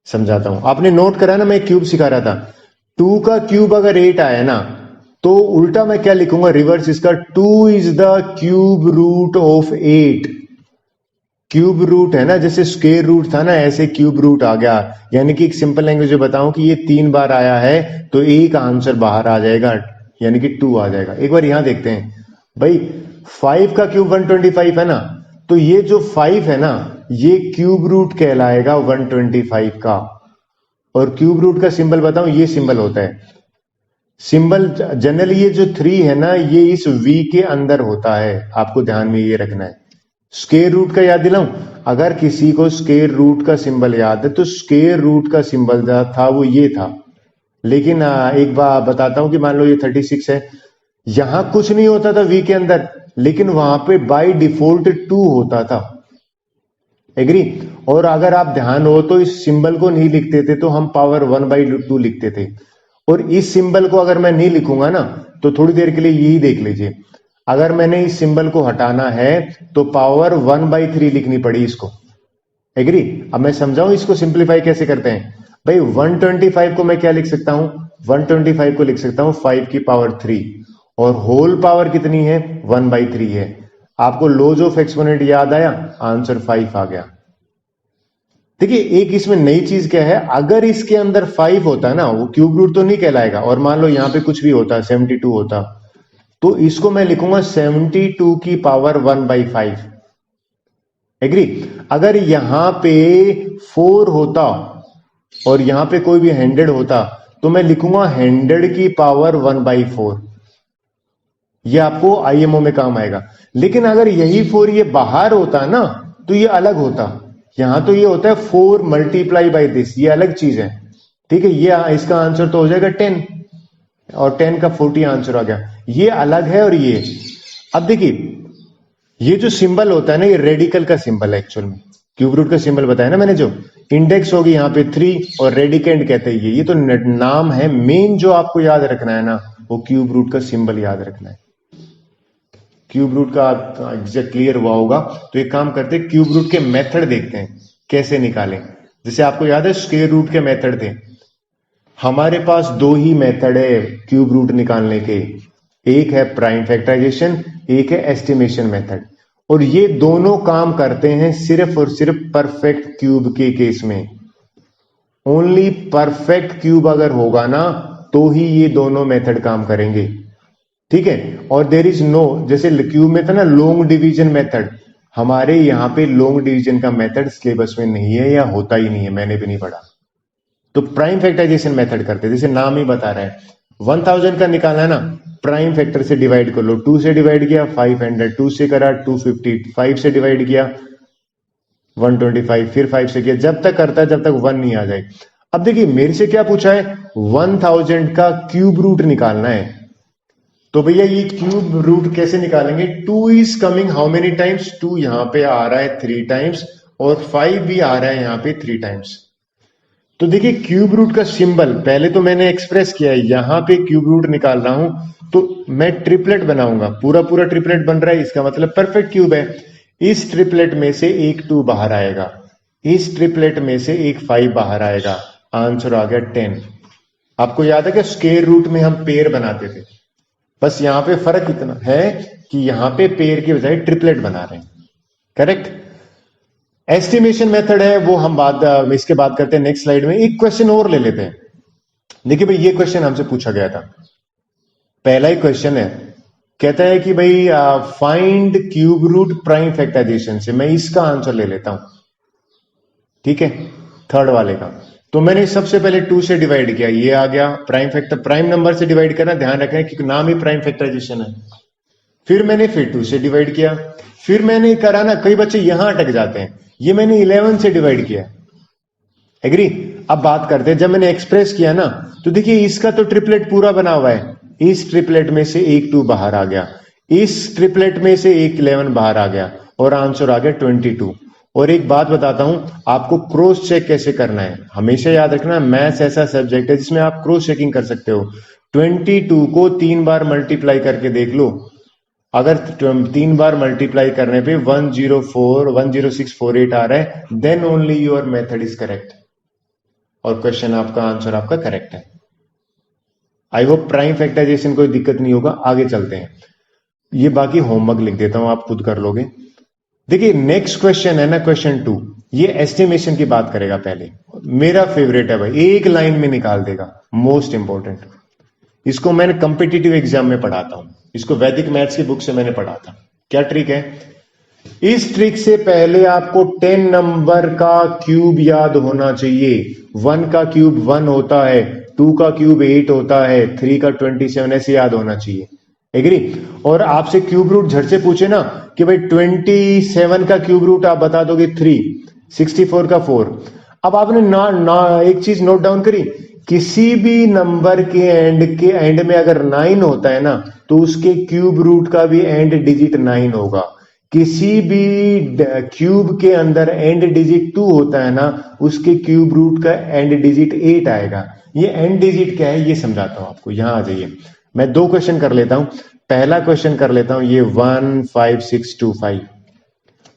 समझाता हूं, आपने नोट करा ना, मैं क्यूब सिखा रहा था। 2 का क्यूब अगर 8 आया ना तो उल्टा मैं क्या लिखूंगा, रिवर्स इसका, 2 is the cube root of 8। Cube root है ना, जैसे स्क्वायर रूट था ना ऐसे क्यूब रूट आ गया। यानी कि एक सिंपल लैंग्वेज में बताऊं कि ये 3 बार आया है तो एक आंसर बाहर आ जाएगा, यानी कि 2 आ जाएगा। एक बार यहां देखते हैं भाई, 5 का क्यूब 125 है ना, तो ये जो 5 है ना ये क्यूब रूट कहलाएगा 125 का। और क्यूब रूट का सिंबल बताऊं, ये सिंबल होता है। सिंबल जनरली ये जो 3 है ना, ये इस v के अंदर होता है, आपको ध्यान में ये रखना है। स्क्वायर रूट का याद दिलाऊं, अगर किसी को स्क्वायर रूट का सिंबल याद है तो स्क्वायर रूट का सिंबल था वो ये था। लेकिन एक बार बताता हूं कि मान लो ये 36 है, यहां कुछ नहीं होता था v के अंदर, लेकिन वहां पे बाय डिफॉल्ट 2 होता था। एग्री? और अगर आप ध्यान हो तो इस सिंबल को नहीं लिखते थे तो हम पावर 1/2 लिखते थे। और इस सिंबल को अगर मैं नहीं लिखूंगा ना तो थोड़ी देर के लिए यही देख लीजिए, अगर मैंने इस सिंबल को हटाना है तो पावर 1/3 लिखनी पड़ी इसको। एग्री? अब मैं समझाऊं इसको सिंप्लीफाई कैसे करते हैं। भाई 125 को मैं क्या लिख सकता हूं, 125 को लिख सकता हूं 5 की पावर 3, और होल पावर कितनी है, 1/3 है। आपको लॉज ऑफ एक्सपोनेंट याद आया, आंसर 5 आ गया। देखिए एक इसमें नई चीज क्या है, अगर इसके अंदर 5 होता है ना, वो क्यूब रूट तो नहीं कहलाएगा, और मान लो यहां पे कुछ भी होता, 72 होता, तो इसको मैं लिखूंगा 72 की पावर 1/5। एग्री? अगर यहां पे 4 होता और यहां पे कोई भी 100 होता तो मैं लिखूंगा 100 की पावर 1/4। ये आपको आईएमओ में काम आएगा। लेकिन अगर यही 4 ये बाहर होता ना तो ये अलग होता। यहां तो ये होता है 4 मल्टीप्लाई बाई दिस, ये अलग चीज है। ठीक है, ये इसका आंसर तो हो जाएगा 10, और 10 का 40 आंसर आ गया। ये अलग है और ये। अब देखिए ये जो सिंबल होता है ना, ये रेडिकल का सिंबल है एक्चुअल में। क्यूब रूट का सिंबल बताया ना मैंने, जो इंडेक्स होगी यहाँ पे 3 और रेडिकेंड कहते हैं ये तो नाम है। मेन जो आपको याद रखना है ना, वो क्यूब रूट का सिंबल याद रखना है। क्यूब रूट का एग्जैक्ट क्लियर हुआ होगा तो एक काम करते हैं, क्यूब रूट के मेथड देखते हैं कैसे निकालें। जैसे आपको याद है स्क्वायर रूट के मेथड थे, हमारे पास 2 ही मेथड है क्यूब रूट निकालने के, एक है प्राइम फैक्टराइजेशन, एक है एस्टिमेशन मेथड। और ये दोनों काम करते हैं सिर्फ और सिर्फ परफेक्ट क्यूब के केस में। ओनली परफेक्ट क्यूब अगर होगा ना तो ही ये दोनों मेथड काम करेंगे। ठीक है, और देर इज नो, जैसे क्यूब में था ना लॉन्ग डिवीजन मेथड, हमारे यहां पे लॉन्ग डिवीजन का मेथड सिलेबस में नहीं है या होता ही नहीं है, मैंने भी नहीं पढ़ा। तो प्राइम फैक्टराइजेशन मेथड करते, जैसे नाम ही बता रहा है 1000 का निकालना है ना, प्राइम फैक्टर से डिवाइड कर लो। 2 से डिवाइड किया 500, 2 से करा 250, 5 से डिवाइड किया 125, फिर 5 से किया, जब तक करता है जब तक 1 नहीं आ जाए। अब देखिए मेरे से क्या पूछा है, 1000 का क्यूब रूट निकालना है। तो भैया ये क्यूब रूट कैसे निकालेंगे, 2 is coming how many times, 2 यहां पे आ रहा है 3 टाइम्स, और 5 भी आ रहा है यहां पे 3 टाइम्स। तो देखिए क्यूब रूट का सिंबल पहले तो मैंने एक्सप्रेस किया है, यहां पे क्यूब रूट निकाल रहा हूं तो मैं ट्रिपलेट बनाऊंगा, पूरा पूरा ट्रिपलेट बन रहा है, इसका मतलब परफेक्ट क्यूब है। इस ट्रिपलेट में से एक 2 बाहर आएगा, इस ट्रिपलेट में से एक 5 बाहर आएगा, आंसर आ गया 10। आपको याद है कि स्क्वायर रूट में हम पेयर बनाते थे, बस यहां पे फर्क इतना है कि यहां पे पेयर के बजाय ट्रिपलेट बना रहे हैं। करेक्ट? एस्टिमेशन मेथड है वो हम इसके बाद करते हैं नेक्स्ट स्लाइड में। एक क्वेश्चन और ले लेते हैं। देखिए भाई ये क्वेश्चन हमसे पूछा गया था, पहला ही क्वेश्चन है, कहता है कि भाई find cube root prime factorisation से। मैं इसका आंसर ले लेता हूं, ठीक है, थर्ड वाले का। तो मैंने सबसे पहले 2 से डिवाइड किया, ये आ गया प्राइम फैक्टर, प्राइम नंबर से डिवाइड करना, ध्यान रखें क्योंकि नाम ही प्राइम फैक्टराइजेशन है। फिर मैंने फिर 2 से डिवाइड किया, फिर मैंने करा ना, कई बच्चे यहां अटक जाते हैं, ये मैंने 11 से डिवाइड किया। एग्री? अब बात करते हैं, जब मैंने एक्सप्रेस किया ना तो देखिए इसका तो ट्रिपलेट पूरा बना हुआ है, इस ट्रिपलेट में से एक 2 बाहर आ गया, इस ट्रिपलेट में से एक 11 बाहर आ गया, और आंसर आ गया 22। और एक बात बताता हूं आपको, क्रॉस चेक कैसे करना है। हमेशा याद रखना मैथ्स ऐसा सब्जेक्ट है जिसमें आप क्रॉस चेकिंग कर सकते हो। 22 को 3 बार मल्टीप्लाई करके देख लो, अगर 3 बार मल्टीप्लाई करने पे 10648 आ रहा है, then only your method is correct, और क्वेश्चन आपका आंसर आपका करेक्ट है। आई होप प्राइम फैक्टराइजेशन कोई दिक्कत नहीं होगा। आगे चलते हैं, ये बाकी होमवर्क लिख देता हूं, आप खुद कर लोगे। देखिए नेक्स्ट क्वेश्चन है ना, क्वेश्चन 2, ये एस्टिमेशन की बात करेगा। पहले मेरा फेवरेट है भाई, एक लाइन में निकाल देगा, मोस्ट इंपॉर्टेंट। इसको मैंने कंपिटिटिव एग्जाम में पढ़ाता हूं, इसको वैदिक मैथ्स की बुक से मैंने पढ़ा था। क्या ट्रिक है, इस ट्रिक से पहले आपको 10 नंबर का क्यूब याद होना चाहिए। 1 का क्यूब 1 होता है, 2 का क्यूब 8 होता है, 3 का 27, ऐसे याद होना चाहिए। एग्री? और आपसे क्यूब रूट झट से पूछे ना कि भाई 27 का क्यूब रूट आप बता दोगे 3, 64 का 4। अब आपने एक चीज नोट डाउन करी, किसी भी नंबर के एंड में अगर 9 होता है ना तो उसके क्यूब रूट का भी एंड डिजिट 9 होगा। किसी भी क्यूब के अंदर एंड डिजिट 2 होता है ना, उसके क्यूब रूट का एंड डिजिट 8 आएगा। ये एंड डिजिट क्या है ये समझाता हूं आपको, यहां आ जाइए। मैं 2 क्वेश्चन कर लेता हूं। पहला क्वेश्चन कर लेता हूं ये 15625,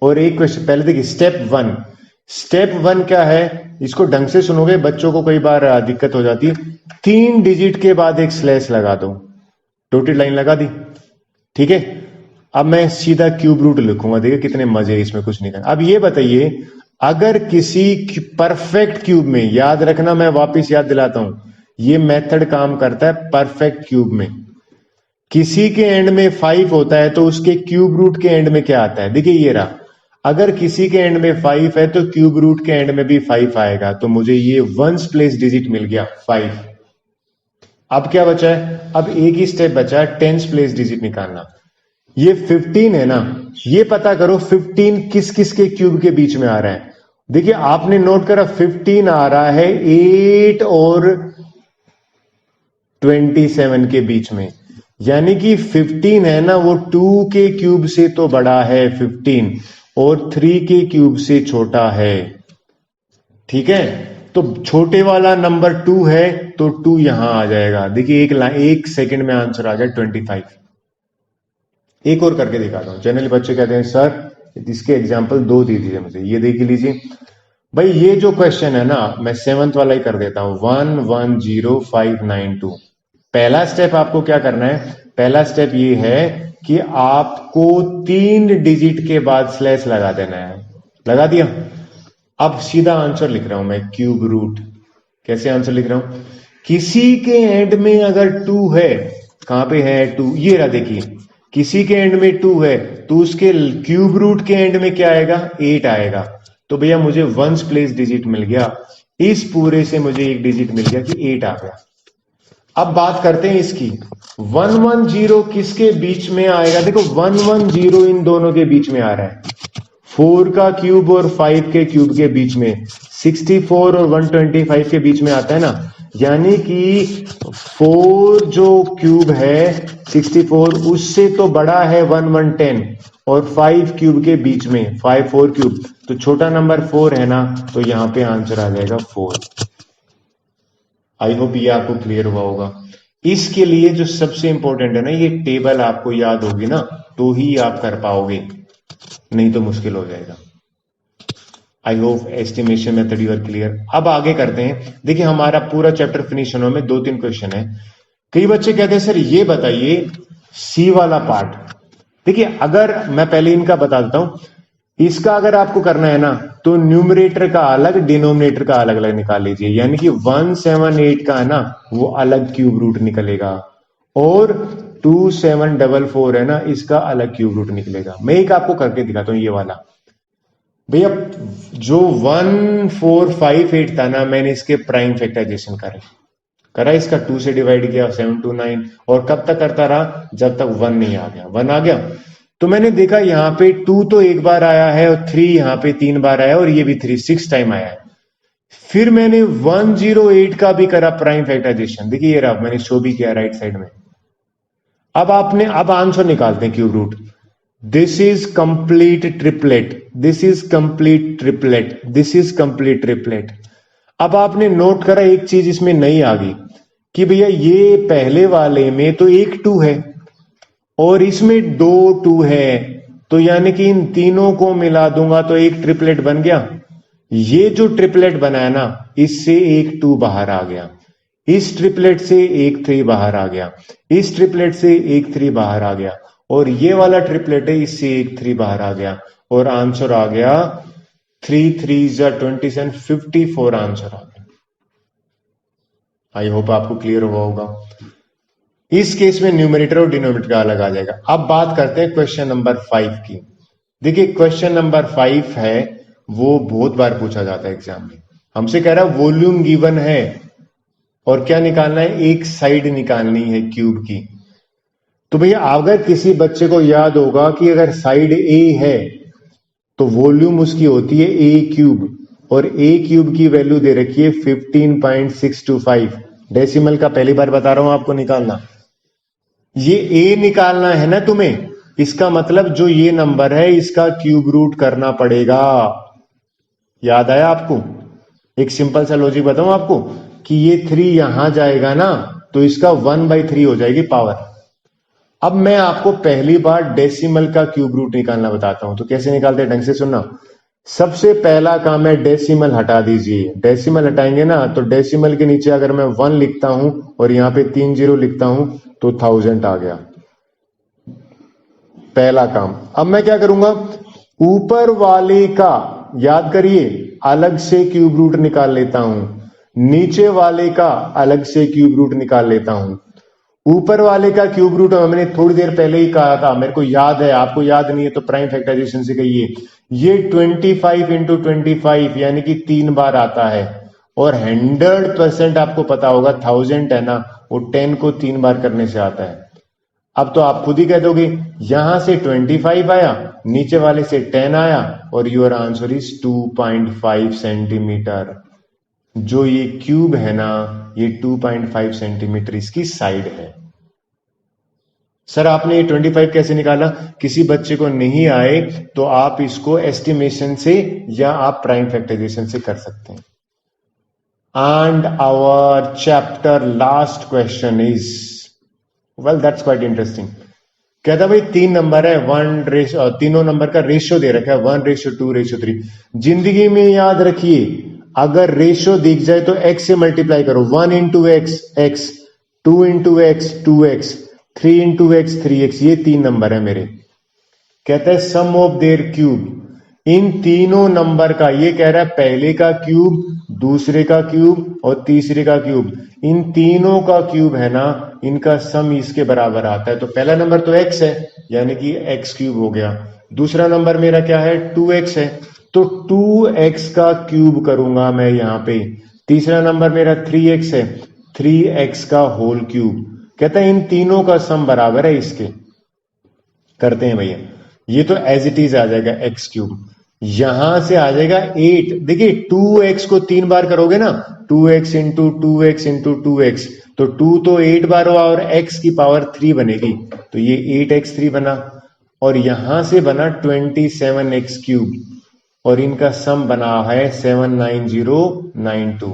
और एक क्वेश्चन पहले देखिए स्टेप 1 क्या है, इसको ढंग से सुनोगे, बच्चों को कई बार दिक्कत हो जाती है। 3 डिजिट के बाद एक स्लैश लगा दो, डॉटेड लाइन लगा दी, ठीक है। अब मैं सीधा क्यूब रूट लिखूंगा, देखिए कितने मजे इसमें, कुछ नहीं करना। अब ये बताइए, अगर किसी परफेक्ट क्यूब में, याद रखना मैं वापस याद दिलाता हूं, ये मेथड काम करता है परफेक्ट क्यूब में। किसी के एंड में 5 होता है तो उसके क्यूब रूट के एंड में क्या आता है, देखिए ये रहा। अगर किसी के एंड में 5 है तो क्यूब रूट के एंड में भी 5 आएगा, तो मुझे ये वंस प्लेस डिजिट मिल गया 5। अब क्या बचा है, अब एक ही स्टेप बचा है, टेंस प्लेस डिजिट निकालना। ये 15 है ना, ये पता करो 15 किस किस के क्यूब के बीच में आ रहा है। देखिए आपने नोट करा 15 आ रहा है 8 और 27 के बीच में, यानी कि 15 है ना वो 2 के क्यूब से तो बड़ा है 15, और 3 के क्यूब से छोटा है, ठीक है। तो छोटे वाला नंबर 2 है तो 2 यहां आ जाएगा। देखिए एक सेकंड में आंसर आ गया 25। एक और करके दिखाता हूं। जनरली बच्चे कहते हैं सर इसके एग्जाम्पल 2 दे दीजिए मुझे, ये देख लीजिए भाई। ये जो क्वेश्चन है ना, मैं 7th वाला ही कर देता हूं, 110592। पहला स्टेप आपको क्या करना है, पहला स्टेप ये है कि आपको 3 डिजिट के बाद स्लैश लगा देना है। लगा दिया? अब सीधा आंसर लिख रहा हूं मैं, क्यूब रूट। कैसे आंसर लिख रहा हूं, किसी के एंड में अगर 2 है, कहां पे है 2, ये रहा देखिए, किसी के एंड में 2 है तो उसके क्यूब रूट के एंड में क्या आएगा, 8 आएगा। तो भैया मुझे वंस प्लेस डिजिट मिल गया, इस पूरे से मुझे एक डिजिट मिल गया कि 8 आ गया। अब बात करते हैं इसकी, 110 किसके बीच में आएगा, देखो 110 इन दोनों के बीच में आ रहा है, 4 का क्यूब और 5 के क्यूब के बीच में, 64 और 125 के बीच में आता है ना, यानी कि 4 जो क्यूब है 64 उससे तो बड़ा है 1110, और 5 क्यूब के बीच में 5 4 क्यूब, तो छोटा नंबर 4 है ना, तो यहां पे आंसर आ जाएगा 4। आई होप ये आपको क्लियर हुआ होगा। इसके लिए जो सबसे इंपॉर्टेंट है ना, ये टेबल आपको याद होगी ना तो ही आप कर पाओगे, नहीं तो मुश्किल हो जाएगा। I hope estimation method you are clear. अब आगे करते हैं, देखिए हमारा पूरा चैप्टर फिनिश होने में 2-3 क्वेश्चन है। कई बच्चे कहते हैं सर ये बताइए सी वाला पार्ट। देखिए अगर मैं पहले इनका बता देता हूं, इसका अगर आपको करना है ना तो न्यूमरेटर का अलग, डिनोमिनेटर का अलग अलग निकाल लीजिए, यानी कि 178 का है ना वो अलग क्यूब रूट निकलेगा, और 2744 है ना इसका अलग क्यूब रूट निकलेगा। मैं एक आपको करके दिखाता हूं, ये वाला भैया जो 1458 था ना, मैंने इसके प्राइम फैक्टराइजेशन करा इसका 2 से डिवाइड किया 729, और कब तक करता रहा, जब तक 1 नहीं आ गया। 1 आ गया तो मैंने देखा यहां पे 2 तो एक बार आया है, और 3 यहां पे 3 बार आया, और ये भी 3 6 टाइम आया है। फिर मैंने 108 का भी करा प्राइम फैक्टराइजेशन, देखिए ये रहा, मैंने शो भी किया राइट साइड में। अब आंसर निकालते हैं cube root. This is complete triplet, this is complete triplet, this is complete triplet. अब आपने नोट करा एक चीज इसमें नई आ गई कि भैया ये पहले वाले में तो एक 2 है और इसमें 2 2 है, तो यानी कि इन तीनों को मिला दूंगा तो एक ट्रिपलेट बन गया। ये जो ट्रिपलेट बना है ना, इससे एक 2 बाहर आ गया, इस ट्रिपलेट से एक 3 बाहर आ गया, इस ट्रिपलेट से एक 3 बाहर आ गया, और ये वाला ट्रिपलेट है इससे एक 3 बाहर आ गया, और आंसर आ गया 3 3 27 54 आंसर आ गया। आई होप आपको क्लियर हुआ होगा। इस केस में न्यूमरेटर और डिनोमिनेटर का अलग आ जाएगा। अब बात करते हैं क्वेश्चन नंबर 5 की। देखिए क्वेश्चन नंबर 5 है वो बहुत बार पूछा जाता है एग्जाम में। हमसे कह रहा है वॉल्यूम गिवन है और क्या निकालना है, एक साइड निकालनी है क्यूब की। तो भैया अगर किसी बच्चे को याद होगा कि अगर साइड ए है तो वॉल्यूम उसकी होती है ए क्यूब, और ए क्यूब की वैल्यू दे रखी है 15.625। डेसिमल का पहली बार बता रहा हूं आपको निकालना। ये ए निकालना है ना तुम्हें, इसका मतलब जो ये नंबर है इसका क्यूब रूट करना पड़ेगा। याद आया आपको? एक सिंपल सा लॉजिक बताऊं आपको कि ये 3 यहां जाएगा ना तो इसका 1/3 हो जाएगी पावर। अब मैं आपको पहली बार डेसिमल का क्यूब रूट निकालना बताता हूं, तो कैसे निकालते हैं ढंग से सुनना। सबसे पहला काम है डेसिमल हटा दीजिए। डेसिमल हटाएंगे ना तो डेसिमल के नीचे अगर मैं 1 लिखता हूं और यहां पे 3 जीरो लिखता हूं तो 1000 आ गया, पहला काम। अब मैं क्या करूंगा, ऊपर वाले का याद करिए अलग से क्यूब रूट निकाल लेता हूं, नीचे वाले का अलग से क्यूब रूट निकाल लेता हूं। ऊपर वाले का क्यूब रूट हमने थोड़ी देर पहले ही कहा था, मेरे को याद है, आपको याद नहीं है तो प्राइम फैक्टराइजेशन से कहिए। ये 25 इंटू 25 यानी कि 3 बार आता है, और 100% आपको पता होगा 1000 है ना, वो 10 को 3 बार करने से आता है। अब तो आप खुद ही कह दोगे यहां से 25 आया, नीचे वाले से 10 आया, और योर आंसर इज 2.5 सेंटीमीटर। जो ये क्यूब है ना, ये 2.5 सेंटीमीटर इसकी साइड है। सर आपने ये 25 कैसे निकाला? किसी बच्चे को नहीं आए तो आप इसको एस्टिमेशन से या आप प्राइम फैक्टराइजेशन से कर सकते हैं। And our chapter last question is, well that's quite interesting. कहता भाई 3 नंबर है, तीनों नंबर का रेशियो दे रखा है 1:2:3। जिंदगी में याद रखिए अगर रेशियो दिख जाए तो x से मल्टीप्लाई करो। 1 into x x, 2 into x 2x, 3 into x 3x। ये 3 नंबर है मेरे। कहता है सम ऑफ देयर क्यूब, इन तीनों नंबर का, ये कह रहा है पहले का क्यूब, दूसरे का क्यूब और तीसरे का क्यूब, इन तीनों का क्यूब है ना, इनका सम इसके बराबर आता है। तो पहला नंबर तो x है यानी कि x क्यूब हो गया। दूसरा नंबर मेरा क्या है, 2x है, तो 2x का क्यूब करूंगा मैं यहां पे। तीसरा नंबर मेरा 3x है, 3x का होल क्यूब। कहता है इन तीनों का सम बराबर है इसके। करते हैं भैया, ये तो एज इट इज आ जाएगा x क्यूब, यहां से आ जाएगा 8। देखिए 2x को 3 बार करोगे ना, 2x into 2x into 2x, तो 2 तो 8 बार हुआ और x की पावर 3 बनेगी, तो ये 8x3 बना, और यहां से बना 27x क्यूब, और इनका सम बना है 79092।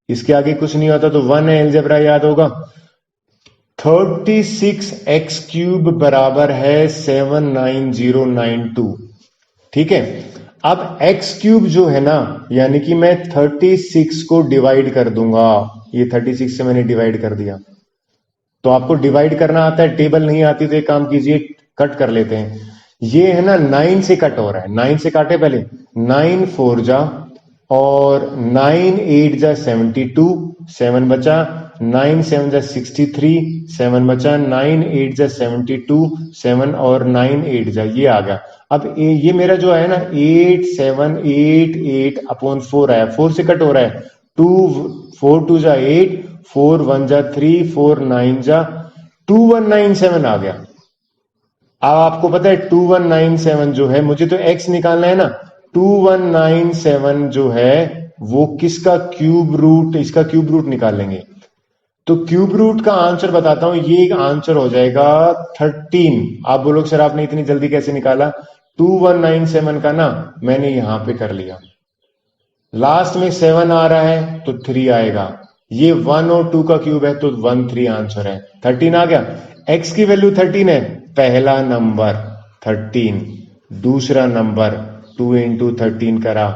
इसके आगे कुछ नहीं होता तो 1 है, अलजेब्रा याद होगा। 36x क्यूब बराबर है 79092। ठीक है, अब x क्यूब जो है ना, यानी कि मैं 36 को डिवाइड कर दूंगा। ये 36 से मैंने डिवाइड कर दिया। तो आपको डिवाइड करना आता है, टेबल नहीं आती तो एक काम कीजिए, कट कर लेते हैं। ये है ना 9 से कट हो रहा है, 9 से काटे पहले, 9 4 जा और 9 8 जा 72, 7 बचा, 9 7 जा 63, 7 बचा, 9 8 जा 72, 7 और 9 8 जा, ये आ गया। अब ये मेरा जो है ना 8 7 8 8 अपॉन 4 आया, 4 से कट हो रहा है, 2 4 2 जा 8, 4 1 जा 3, 4 9 जा 2197 आ गया। अब आपको पता है 2197 जो है, मुझे तो x निकालना है ना, 2197 जो है वो किसका क्यूब रूट, इसका क्यूब रूट निकाल लेंगे। तो क्यूब रूट का आंसर बताता हूं, ये आंसर हो जाएगा 13। आप बोलोगे सर आपने इतनी जल्दी कैसे निकाला? 2197 का ना मैंने यहां पे कर लिया, लास्ट में 7 आ रहा है तो 3 आएगा, ये 1 और 2 का क्यूब है तो 13 आंसर है, 13 आ गया। x की वैल्यू 13 है, पहला नंबर 13, दूसरा नंबर 2 इंटू 13 करा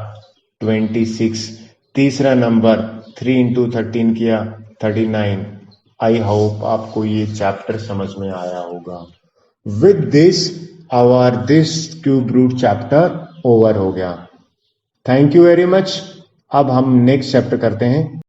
26, तीसरा नंबर 3 इंटू 13 किया 39। आई होप आपको ये चैप्टर समझ में आया होगा। With this our this cube root chapter over हो गया। Thank you very much. अब हम नेक्स्ट चैप्टर करते हैं।